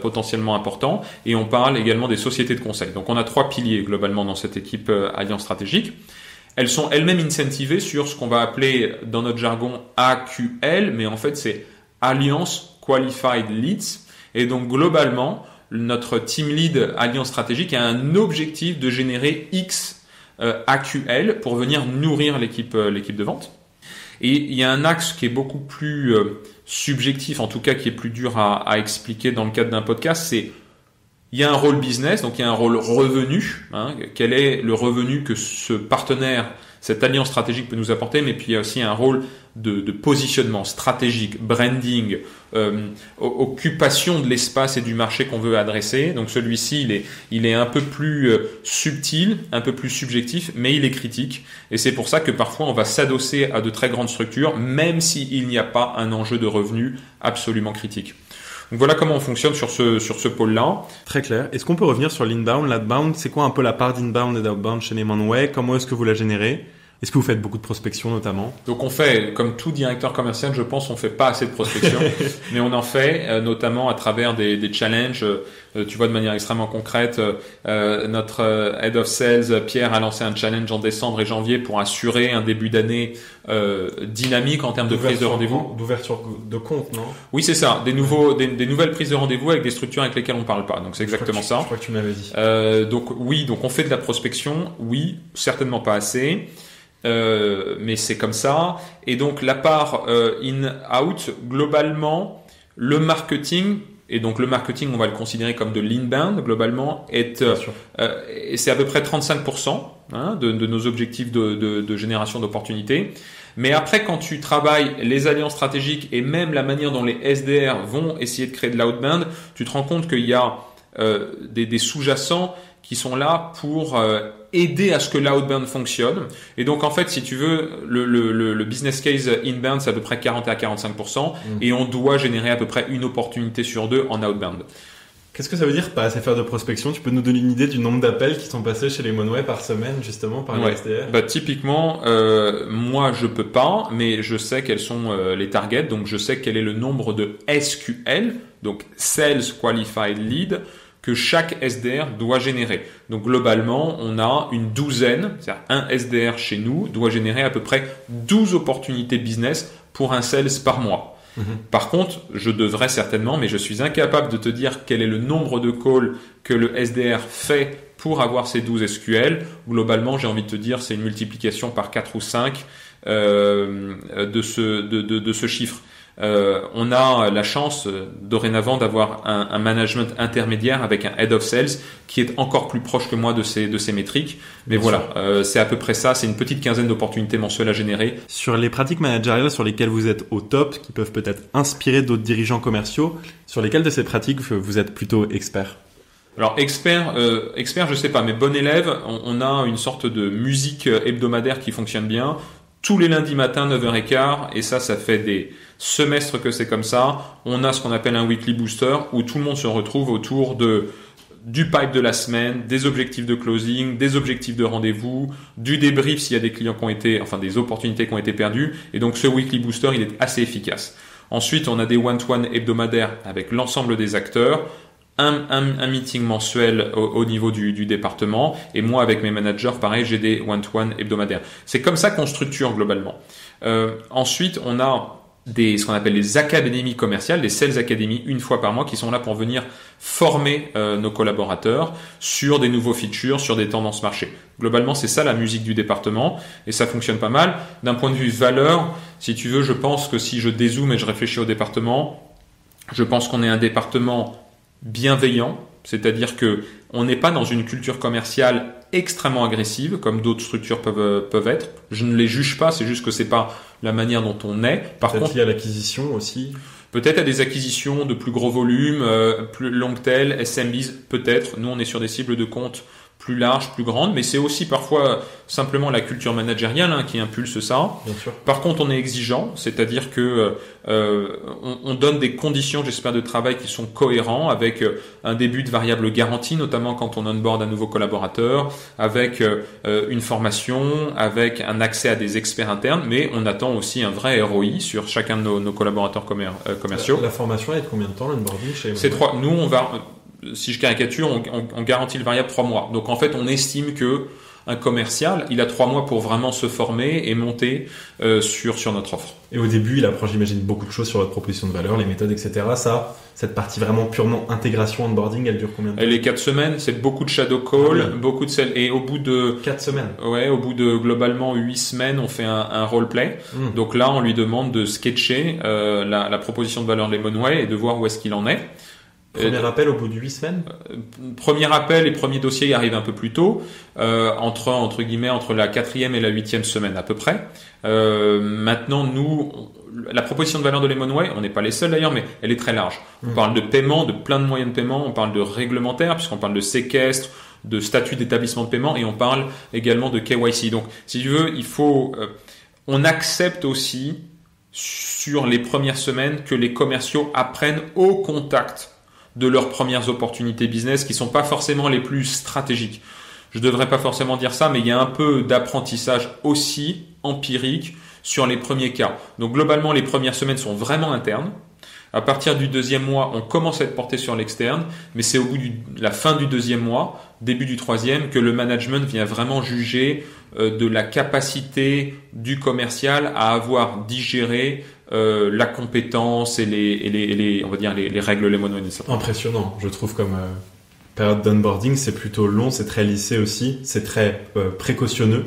potentiellement importants. Et on parle également des sociétés de conseil. Donc, on a 3 piliers globalement dans cette équipe Alliance Stratégique. Elles sont elles-mêmes incentivées sur ce qu'on va appeler dans notre jargon AQL, mais en fait, c'est Alliance Qualified Leads. Et donc, globalement, notre team lead Alliance Stratégique a un objectif de générer X AQL pour venir nourrir l'équipe de vente. Et il y a un axe qui est beaucoup plus subjectif, en tout cas qui est plus dur à expliquer dans le cadre d'un podcast, c'est il y a un rôle business, donc il y a un rôle revenu. Quel est le revenu que ce partenaire, cette alliance stratégique peut nous apporter, mais puis il y a aussi un rôle de positionnement stratégique, branding, occupation de l'espace et du marché qu'on veut adresser. Donc celui-ci, il est un peu plus subtil, un peu plus subjectif, mais il est critique. Et c'est pour ça que parfois on va s'adosser à de très grandes structures, même s'il n'y a pas un enjeu de revenu absolument critique. Donc voilà comment on fonctionne sur ce pôle-là. Très clair. Est-ce qu'on peut revenir sur l'inbound, l'outbound? C'est quoi un peu la part d'inbound et d'outbound chez Lemonway? Comment est-ce que vous la générez? Est-ce que vous faites beaucoup de prospection notamment? Donc on fait, comme tout directeur commercial, je pense, on fait pas assez de prospection, mais on en fait, notamment à travers des challenges. Tu vois, de manière extrêmement concrète, notre head of sales, Pierre, a lancé un challenge en décembre et janvier pour assurer un début d'année dynamique en termes de prise de rendez-vous. D'ouverture de compte, non? Oui, c'est ça. Des nouvelles prises de rendez-vous avec des structures avec lesquelles on parle pas. Donc c'est exactement ça. Je crois que tu m'avais dit. Donc on fait de la prospection. Oui, certainement pas assez. Mais c'est comme ça. Et donc la part in-out, globalement, le marketing, et donc le marketing, on va le considérer comme de l'inbound, globalement, et c'est à peu près 35% de nos objectifs de génération d'opportunités. Mais après, quand tu travailles les alliances stratégiques et même la manière dont les SDR vont essayer de créer de l'outbound, tu te rends compte qu'il y a des sous-jacents qui sont là pour aider à ce que l'outbound fonctionne. Et donc, en fait, si tu veux, le business case inbound, c'est à peu près 40 à 45%, et on doit générer à peu près une opportunité sur 2 en outbound. Qu'est-ce que ça veut dire pas assez faire de prospection? Tu peux nous donner une idée du nombre d'appels qui sont passés chez Lemonway par semaine, justement, par les SDR? Typiquement, moi, je peux pas, mais je sais quels sont les targets, donc je sais quel est le nombre de SQL, donc Sales Qualified Lead, que chaque SDR doit générer. Donc globalement, on a une douzaine, c'est-à-dire un SDR chez nous doit générer à peu près 12 opportunités business pour un sales par mois. Par contre, je devrais certainement, mais je suis incapable de te dire quel est le nombre de calls que le SDR fait pour avoir ces 12 SQL. Globalement, j'ai envie de te dire, c'est une multiplication par 4 ou 5 de ce chiffre. On a la chance dorénavant d'avoir un management intermédiaire avec un head of sales qui est encore plus proche que moi de ces métriques. Mais voilà, c'est à peu près ça. C'est une petite quinzaine d'opportunités mensuelles à générer. Sur les pratiques managériales sur lesquelles vous êtes au top, qui peuvent peut-être inspirer d'autres dirigeants commerciaux, sur lesquelles de ces pratiques vous êtes plutôt expert? Alors expert, je sais pas, mais bon élève, on a une sorte de musique hebdomadaire qui fonctionne bien. Tous les lundis matins, 9h15, et ça fait des semestres que c'est comme ça. On a ce qu'on appelle un weekly booster où tout le monde se retrouve autour du pipe de la semaine, des objectifs de closing, des objectifs de rendez-vous, du débrief s'il y a des clients des opportunités qui ont été perdues. Et donc ce weekly booster, il est assez efficace. Ensuite, on a des one-to-one hebdomadaires avec l'ensemble des acteurs. Un meeting mensuel au niveau du département, et moi avec mes managers, pareil, j'ai des one-to-one hebdomadaires. C'est comme ça qu'on structure globalement. Ensuite, on a ce qu'on appelle les académies commerciales, des sales académies une fois par mois qui sont là pour venir former nos collaborateurs sur des nouveaux features, sur des tendances marché. Globalement, c'est ça la musique du département et ça fonctionne pas mal. D'un point de vue valeur, si tu veux, je pense que si je dézoome et je réfléchis au département, je pense qu'on est un département bienveillant, C'est-à-dire que on n'est pas dans une culture commerciale extrêmement agressive, comme d'autres structures peuvent être. Je ne les juge pas, c'est juste que c'est pas la manière dont on est. Par contre, il y a l'acquisition aussi. Peut-être à des acquisitions de plus gros volumes, plus long tail, SMBs, peut-être. Nous, on est sur des cibles de compte plus larges, plus grandes, mais c'est aussi parfois simplement la culture managériale qui impulse ça. Bien sûr. Par contre, on est exigeant, c'est-à-dire que on donne des conditions, j'espère, de travail qui sont cohérents, avec un début de variable garantie, notamment quand on onboard un nouveau collaborateur, avec une formation, avec un accès à des experts internes, mais on attend aussi un vrai ROI sur chacun de nos collaborateurs commerciaux. La formation est de combien de temps, l'onboarding chez C'est 3. Nous, on va... Si je caricature, on garantit le variable 3 mois. Donc en fait, on estime que un commercial, il a 3 mois pour vraiment se former et monter sur notre offre. Et au début, il apprend, j'imagine, beaucoup de choses sur votre proposition de valeur, les méthodes, etc. Ça, cette partie vraiment purement intégration, onboarding, elle dure combien de temps? Elle est 4 semaines, c'est beaucoup de shadow call, beaucoup de sel. Et au bout de 4 semaines. Ouais, au bout de globalement 8 semaines, on fait un roleplay. Donc là, on lui demande de sketcher la proposition de valeur de Lemonway et de voir où est-ce qu'il en est. Premier appel au bout de 8 semaines. Premier appel et premier dossier arrivent un peu plus tôt, entre guillemets entre la 4e et la 8e semaine à peu près. Maintenant, nous, la proposition de valeur de Lemonway, on n'est pas les seuls d'ailleurs, mais elle est très large. On parle de paiement, de plein de moyens de paiement, on parle de réglementaire puisqu'on parle de séquestre, de statut d'établissement de paiement et on parle également de KYC. Donc, si tu veux, il faut, on accepte aussi sur les premières semaines que les commerciaux apprennent au contact de leurs premières opportunités business qui sont pas forcément les plus stratégiques. Je devrais pas forcément dire ça, mais il y a un peu d'apprentissage aussi empirique sur les premiers cas. Donc globalement, les premières semaines sont vraiment internes. À partir du 2e mois, on commence à être porté sur l'externe, mais c'est au bout de la fin du 2e mois, début du 3e, que le management vient vraiment juger de la capacité du commercial à avoir digéré la compétence et les on va dire les règles Lemonway. Impressionnant, je trouve, comme période d'onboarding, c'est plutôt long, c'est très lissé aussi, c'est très précautionneux.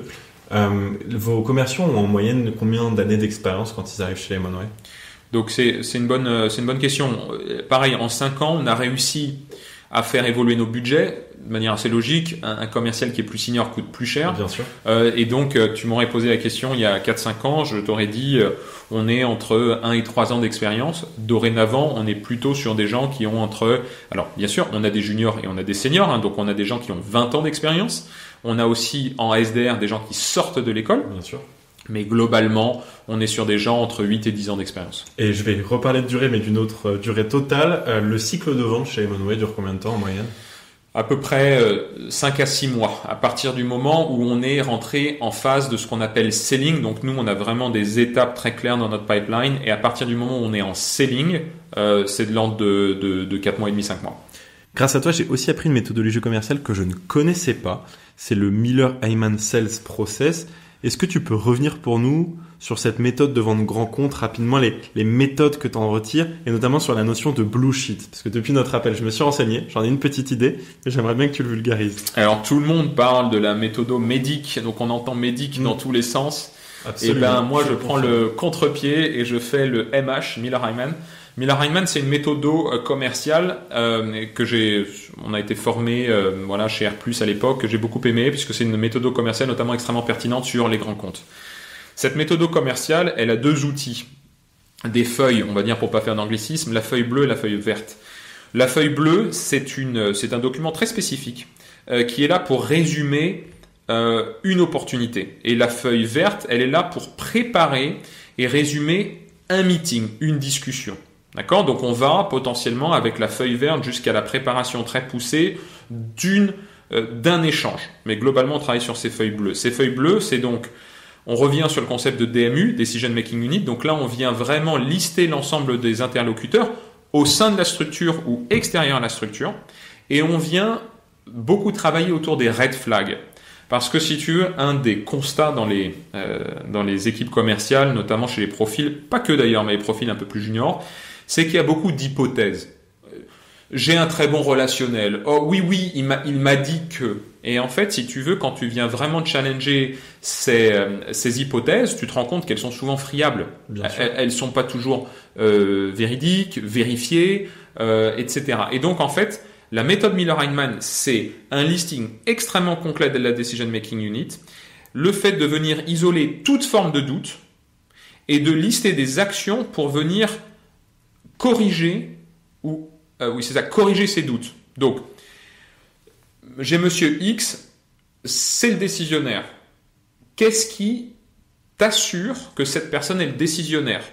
Vos commerciaux ont en moyenne combien d'années d'expérience quand ils arrivent chez Lemonway? Donc c'est une bonne question. Pareil, en 5 ans, on a réussi à faire évoluer nos budgets de manière assez logique. Un commercial qui est plus senior coûte plus cher. Bien sûr. Et donc, tu m'aurais posé la question il y a 4-5 ans, je t'aurais dit on est entre 1 et 3 ans d'expérience. Dorénavant, on est plutôt sur des gens qui ont entre... Alors, bien sûr, on a des juniors et on a des seniors. Donc, on a des gens qui ont 20 ans d'expérience. On a aussi en SDR des gens qui sortent de l'école. Bien sûr. Mais globalement, on est sur des gens entre 8 et 10 ans d'expérience. Et je vais reparler de durée, mais d'une autre durée totale. Le cycle de vente chez Lemonway dure combien de temps en moyenne? À peu près 5 à 6 mois, à partir du moment où on est rentré en phase de ce qu'on appelle selling. Donc nous, on a vraiment des étapes très claires dans notre pipeline. Et à partir du moment où on est en selling, c'est de l'ordre de 4 mois et demi, 5 mois. Grâce à toi, j'ai aussi appris une méthodologie commerciale que je ne connaissais pas. C'est le Miller-Heiman Sales Process. Est-ce que tu peux revenir pour nous sur cette méthode de vente grand compte, rapidement les méthodes que tu en retires, et notamment sur la notion de blue sheet? Parce que depuis notre appel, je me suis renseigné, j'en ai une petite idée, et j'aimerais bien que tu le vulgarises. Alors tout le monde parle de la méthodo médic, donc on entend médic dans tous les sens. Absolument. Et ben moi je prends le contre-pied et je fais le MH, Miller-Heiman. Miller-Heiman, c'est une méthodo commerciale on a été formé chez R+, à l'époque, que j'ai beaucoup aimé, puisque c'est une méthodo commerciale notamment extrêmement pertinente sur les grands comptes. Cette méthodo commerciale, elle a 2 outils. Des feuilles, on va dire pour pas faire d'anglicisme, la feuille bleue et la feuille verte. La feuille bleue, c'est un document très spécifique qui est là pour résumer une opportunité. Et la feuille verte, elle est là pour préparer et résumer un meeting, une discussion. D'accord? Donc on va potentiellement avec la feuille verte jusqu'à la préparation très poussée d'un échange. Mais globalement, on travaille sur ces feuilles bleues. Ces feuilles bleues, c'est donc, on revient sur le concept de DMU, Decision Making Unit. Donc là, on vient vraiment lister l'ensemble des interlocuteurs au sein de la structure ou extérieur à la structure. Et on vient beaucoup travailler autour des red flags. Parce que si tu veux, un des constats dans les équipes commerciales, notamment chez les profils, pas que d'ailleurs, mais les profils un peu plus juniors, c'est qu'il y a beaucoup d'hypothèses. J'ai un très bon relationnel. Oh oui, il m'a dit que. Et en fait, si tu veux, quand tu viens vraiment challenger ces hypothèses, tu te rends compte qu'elles sont souvent friables. Elles sont pas toujours véridiques, vérifiées, etc. Et donc en fait, La méthode Miller-Heiman, c'est un listing extrêmement complet de la Decision Making Unit, le fait de venir isoler toute forme de doute et de lister des actions pour venir corriger corriger ces doutes. Donc, j'ai monsieur X, c'est le décisionnaire. Qu'est-ce qui t'assure que cette personne est le décisionnaire ?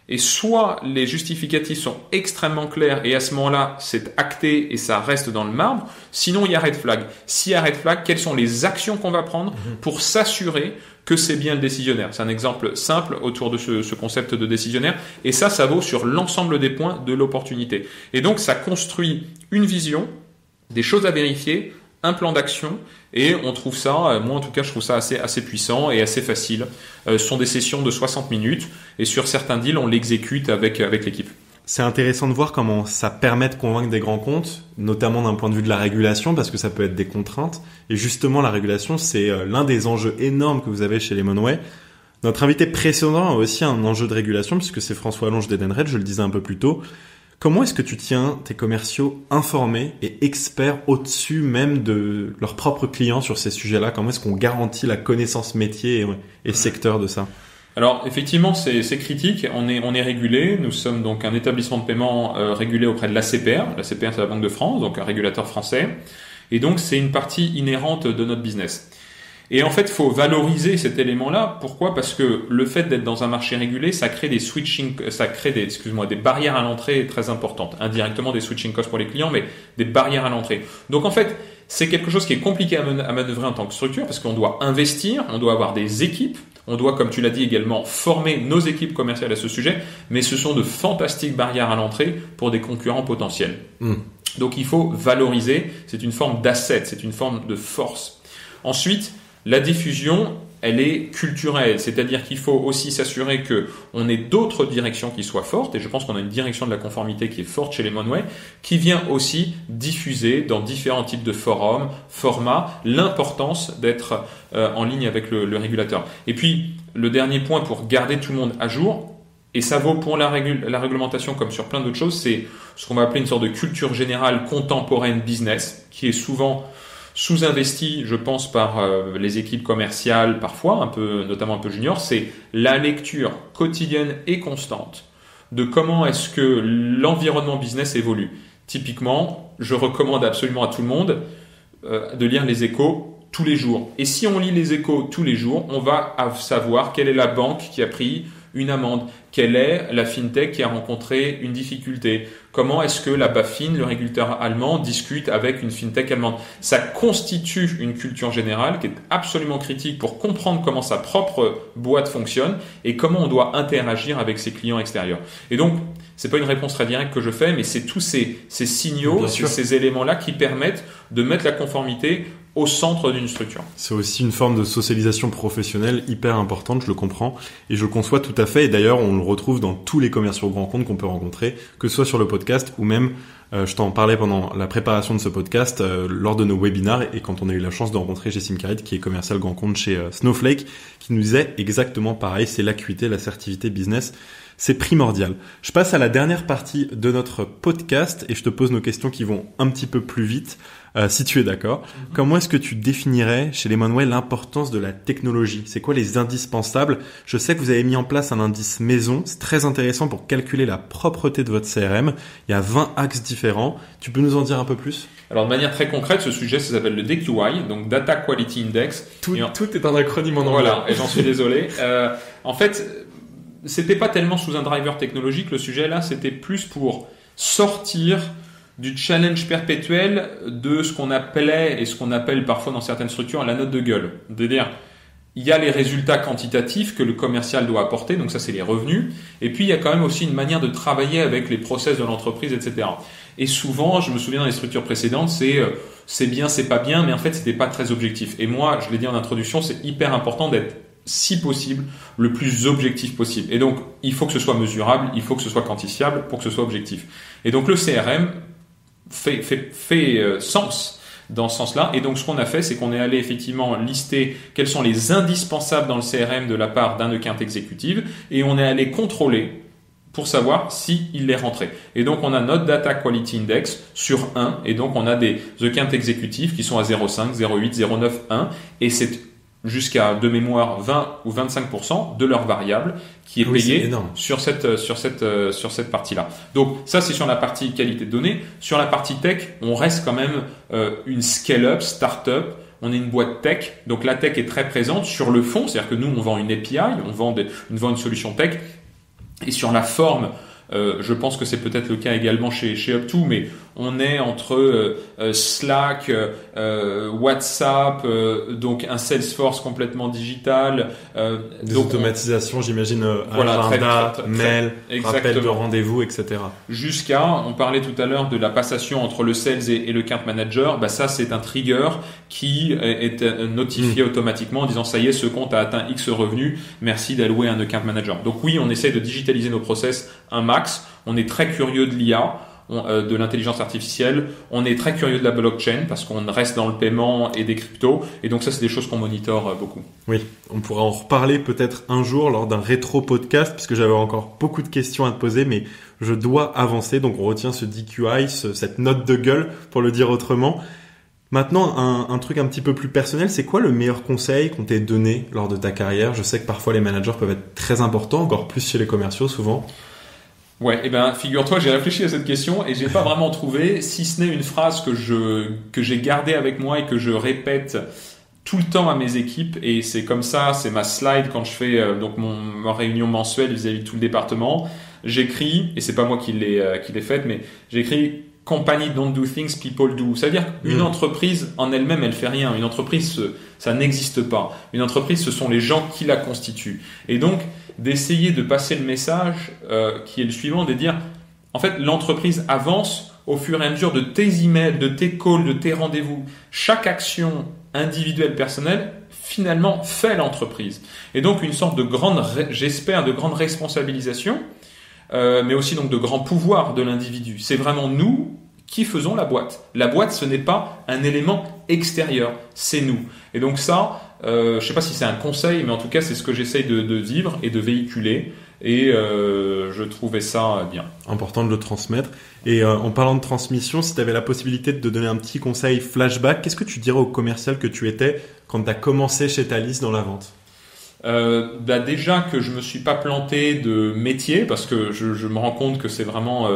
Et soit les justificatifs sont extrêmement clairs et à ce moment-là, c'est acté et ça reste dans le marbre. Sinon, il y a red flag. S'il y a red flag, quelles sont les actions qu'on va prendre pour s'assurer que c'est bien le décisionnaire ? C'est un exemple simple autour de ce concept de décisionnaire. Et ça vaut sur l'ensemble des points de l'opportunité. Et donc, ça construit une vision, des choses à vérifier, un plan d'action, et on trouve ça, moi en tout cas je trouve ça assez puissant et assez facile. Ce sont des sessions de 60 minutes et sur certains deals on l'exécute avec l'équipe. C'est intéressant de voir comment ça permet de convaincre des grands comptes, notamment d'un point de vue de la régulation, parce que ça peut être des contraintes. Et justement la régulation c'est l'un des enjeux énormes que vous avez chez Lemonway. Notre invité précédent a aussi un enjeu de régulation puisque c'est François Allonge d'Edenred, je le disais un peu plus tôt. Comment est-ce que tu tiens tes commerciaux informés et experts au-dessus même de leurs propres clients sur ces sujets-là ? Comment est-ce qu'on garantit la connaissance métier et secteur de ça ? Alors effectivement c'est critique, on est régulé, nous sommes donc un établissement de paiement régulé auprès de l'ACPR. L'ACPR c'est la Banque de France, donc un régulateur français, et donc c'est une partie inhérente de notre business. Et en fait, il faut valoriser cet élément-là. Pourquoi ? Parce que le fait d'être dans un marché régulé, ça crée des des barrières à l'entrée très importantes. Indirectement des switching costs pour les clients, mais des barrières à l'entrée. Donc en fait, c'est quelque chose qui est compliqué à manœuvrer en tant que structure parce qu'on doit investir, on doit avoir des équipes, on doit, comme tu l'as dit également, former nos équipes commerciales à ce sujet, mais ce sont de fantastiques barrières à l'entrée pour des concurrents potentiels. Donc il faut valoriser, c'est une forme d'asset, c'est une forme de force. Ensuite, la diffusion, elle est culturelle, c'est-à-dire qu'il faut aussi s'assurer que on ait d'autres directions qui soient fortes, et je pense qu'on a une direction de la conformité qui est forte chez Lemonway, qui vient aussi diffuser dans différents types de forums, formats, l'importance d'être en ligne avec le régulateur. Et puis, le dernier point pour garder tout le monde à jour, et ça vaut pour la réglementation comme sur plein d'autres choses, c'est ce qu'on va appeler une sorte de culture générale contemporaine business, qui est souvent sous-investi, je pense, par les équipes commerciales, parfois, notamment un peu junior, c'est la lecture quotidienne et constante de comment est-ce que l'environnement business évolue. Typiquement, je recommande absolument à tout le monde de lire les Échos tous les jours. Et si on lit les Échos tous les jours, on va savoir quelle est la banque qui a pris une amende, quelle est la fintech qui a rencontré une difficulté, comment est-ce que la BaFin, le régulateur allemand, discute avec une fintech allemande. Ça constitue une culture générale qui est absolument critique pour comprendre comment sa propre boîte fonctionne et comment on doit interagir avec ses clients extérieurs. Et donc, c'est pas une réponse très directe que je fais, mais c'est tous ces signaux, ces éléments-là qui permettent de mettre la conformité au centre d'une structure. C'est aussi une forme de socialisation professionnelle hyper importante, je le comprends, et je le conçois tout à fait, et d'ailleurs on le retrouve dans tous les commerciaux grands comptes qu'on peut rencontrer, que ce soit sur le podcast ou même, je t'en parlais pendant la préparation de ce podcast, lors de nos webinars, et quand on a eu la chance de rencontrer Jessim Karit, qui est commercial grand compte chez Snowflake, qui nous disait exactement pareil, c'est l'acuité, l'assertivité business, c'est primordial. Je passe à la dernière partie de notre podcast et je te pose nos questions qui vont un petit peu plus vite, si tu es d'accord. Comment est-ce que tu définirais chez Lemonway l'importance de la technologie ? C'est quoi les indispensables ? Je sais que vous avez mis en place un indice maison, c'est très intéressant pour calculer la propreté de votre CRM. Il y a 20 axes différents. Tu peux nous en dire un peu plus ? Alors de manière très concrète, ce sujet ça s'appelle le DQI, donc Data Quality Index. Tout est un acronyme en anglais. Voilà, et j'en suis désolé. En fait, c'était pas tellement sous un driver technologique, le sujet là, c'était plus pour sortir du challenge perpétuel de ce qu'on appelait et ce qu'on appelle parfois dans certaines structures la note de gueule. C'est-à-dire, il y a les résultats quantitatifs que le commercial doit apporter, donc ça c'est les revenus, et puis il y a quand même aussi une manière de travailler avec les process de l'entreprise, etc. Et souvent, je me souviens dans les structures précédentes, c'est bien, c'est pas bien, mais en fait c'était pas très objectif. Et moi, je l'ai dit en introduction, c'est hyper important d'être, si possible, le plus objectif possible. Et donc, il faut que ce soit mesurable, il faut que ce soit quantifiable pour que ce soit objectif. Et donc, le CRM fait sens dans ce sens-là. Et donc, ce qu'on a fait, c'est qu'on est allé effectivement lister quels sont les indispensables dans le CRM de la part d'un account exécutif et on est allé contrôler pour savoir s'il est rentré. Et donc, on a notre Data Quality Index sur 1, et donc on a des account exécutifs qui sont à 0,5, 0,8, 0,9, 1, et c'est jusqu'à, de mémoire, 20 ou 25% de leur variable qui est payée sur cette partie-là. Donc, ça, c'est sur la partie qualité de données. Sur la partie tech, on reste quand même une scale-up, start-up. On est une boîte tech, donc la tech est très présente sur le fond, c'est-à-dire que nous, on vend une API, on vend une solution tech, et sur la forme, je pense que c'est peut-être le cas également chez Up2, mais on est entre Slack, WhatsApp, donc un Salesforce complètement digital. Des automatisations, j'imagine, agenda, mail, rappel de rendez-vous, etc. On parlait tout à l'heure de la passation entre le sales et le account manager. Bah ça, c'est un trigger qui est notifié automatiquement en disant ça y est, ce compte a atteint X revenus, merci d'allouer un account manager. Donc oui, on essaie de digitaliser nos process un max. On est très curieux de l'IA. De l'intelligence artificielle, on est très curieux de la blockchain parce qu'on reste dans le paiement et des cryptos, et donc ça c'est des choses qu'on monitore beaucoup. Oui, on pourra en reparler peut-être un jour lors d'un rétro podcast puisque j'avais encore beaucoup de questions à te poser, mais je dois avancer, donc on retient ce DQI, cette note de gueule pour le dire autrement. Maintenant, un truc un petit peu plus personnel, c'est quoi le meilleur conseil qu'on t'ait donné lors de ta carrière? Je sais que parfois les managers peuvent être très importants, encore plus chez les commerciaux souvent. Ouais, eh ben, figure-toi, j'ai réfléchi à cette question et j'ai pas vraiment trouvé, si ce n'est une phrase que j'ai gardée avec moi et que je répète tout le temps à mes équipes, et c'est comme ça, c'est ma slide quand je fais donc ma réunion mensuelle vis-à-vis de tout le département. J'écris, et c'est pas moi qui l'ai faite, mais j'écris company don't do things, people do. C'est-à-dire qu'une entreprise en elle-même, elle fait rien. Une entreprise, ça n'existe pas. Une entreprise, ce sont les gens qui la constituent. Et donc, d'essayer de passer le message qui est le suivant, de dire, en fait, l'entreprise avance au fur et à mesure de tes emails, de tes calls, de tes rendez-vous. Chaque action individuelle, personnelle, finalement, fait l'entreprise. Et donc, une sorte de j'espère, de grande responsabilisation, mais aussi donc de grand pouvoir de l'individu. C'est vraiment nous qui faisons la boîte. La boîte, ce n'est pas un élément extérieur, c'est nous. Et donc ça, je sais pas si c'est un conseil, mais en tout cas, c'est ce que j'essaye de vivre et de véhiculer. Et je trouvais ça bien. Important de le transmettre. Et en parlant de transmission, si tu avais la possibilité de te donner un petit conseil flashback, qu'est-ce que tu dirais au commercial que tu étais quand tu as commencé chez Thalys dans la vente? Déjà que je me suis pas planté de métier, parce que je me rends compte que c'est vraiment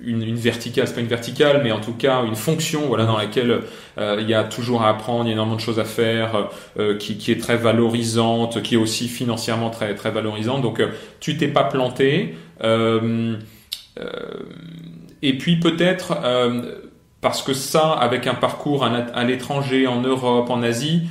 une verticale, c'est pas une verticale, mais en tout cas une fonction, voilà, dans laquelle il y a toujours à apprendre, il y a énormément de choses à faire, qui est très valorisante, qui est aussi financièrement très très valorisante. Donc tu t'es pas planté, et puis peut-être parce que avec un parcours à l'étranger, en Europe, en Asie,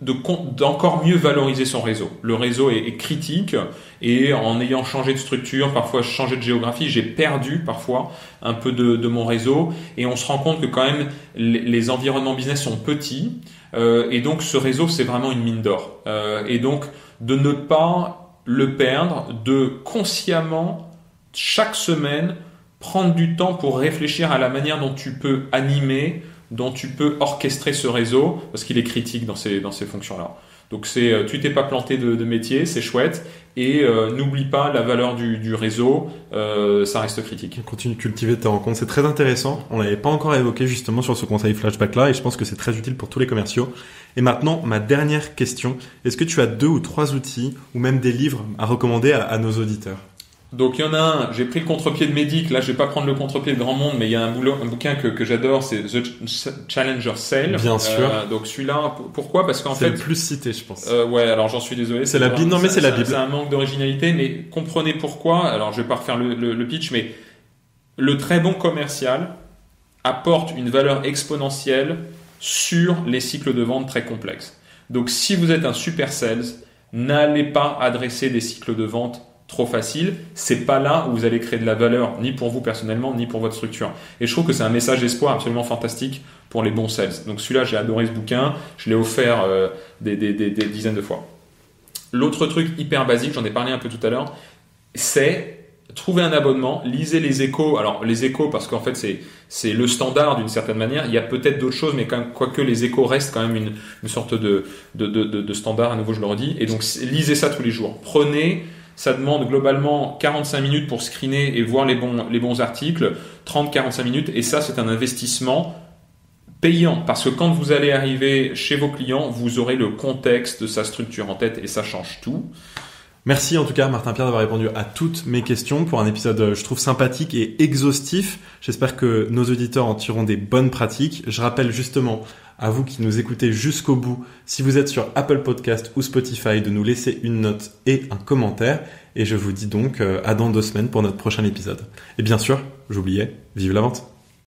d'encore mieux valoriser son réseau. Le réseau est critique, et en ayant changé de structure, parfois changé de géographie, j'ai perdu parfois un peu de mon réseau, et on se rend compte que quand même les environnements business sont petits, et donc ce réseau c'est vraiment une mine d'or, et donc de ne pas le perdre, de consciemment chaque semaine prendre du temps pour réfléchir à la manière dont tu peux animer, dont tu peux orchestrer ce réseau, parce qu'il est critique dans ces fonctions-là. Donc tu t'es pas planté de métier, c'est chouette, et n'oublie pas la valeur du réseau, ça reste critique. Continue de cultiver tes rencontres, c'est très intéressant. On l'avait pas encore évoqué justement sur ce conseil flashback-là, et je pense que c'est très utile pour tous les commerciaux. Et maintenant, ma dernière question, est-ce que tu as 2 ou 3 outils, ou même des livres à recommander à nos auditeurs? Donc il y en a un, j'ai pris le contre-pied de Médic, là je vais pas prendre le contre-pied de grand monde, mais il y a un bouquin que j'adore, c'est The Challenger Sale. Bien sûr. Donc celui-là, pourquoi? Parce qu'en fait... C'est le plus cité, je pense. Ouais, alors j'en suis désolé. C'est la Bible, non mais c'est la Bible. C'est un manque d'originalité, mais comprenez pourquoi. Alors je vais pas refaire le pitch, mais le très bon commercial apporte une valeur exponentielle sur les cycles de vente très complexes. Donc si vous êtes un super sales, n'allez pas adresser des cycles de vente trop facile, c'est pas là où vous allez créer de la valeur, ni pour vous personnellement, ni pour votre structure. Et je trouve que c'est un message d'espoir absolument fantastique pour les bons sales. Donc celui-là, j'ai adoré ce bouquin, je l'ai offert des dizaines de fois. L'autre truc hyper basique, j'en ai parlé un peu tout à l'heure, c'est trouver un abonnement, lisez les échos. Alors les échos, parce qu'en fait c'est le standard d'une certaine manière. Il y a peut-être d'autres choses, mais quoique les échos restent quand même une sorte de standard. À nouveau, je le redis. Et donc lisez ça tous les jours. Prenez Ça demande globalement 45 minutes pour screener et voir les bons articles, 30-45 minutes, et ça c'est un investissement payant, parce que quand vous allez arriver chez vos clients, vous aurez le contexte de sa structure en tête et ça change tout. Merci en tout cas Martin Pierre d'avoir répondu à toutes mes questions pour un épisode je trouve sympathique et exhaustif. J'espère que nos auditeurs en tireront des bonnes pratiques. Je rappelle justement à vous qui nous écoutez jusqu'au bout, si vous êtes sur Apple Podcast ou Spotify, de nous laisser une note et un commentaire. Et je vous dis donc à dans 2 semaines pour notre prochain épisode. Et bien sûr, j'oubliais, vive la vente!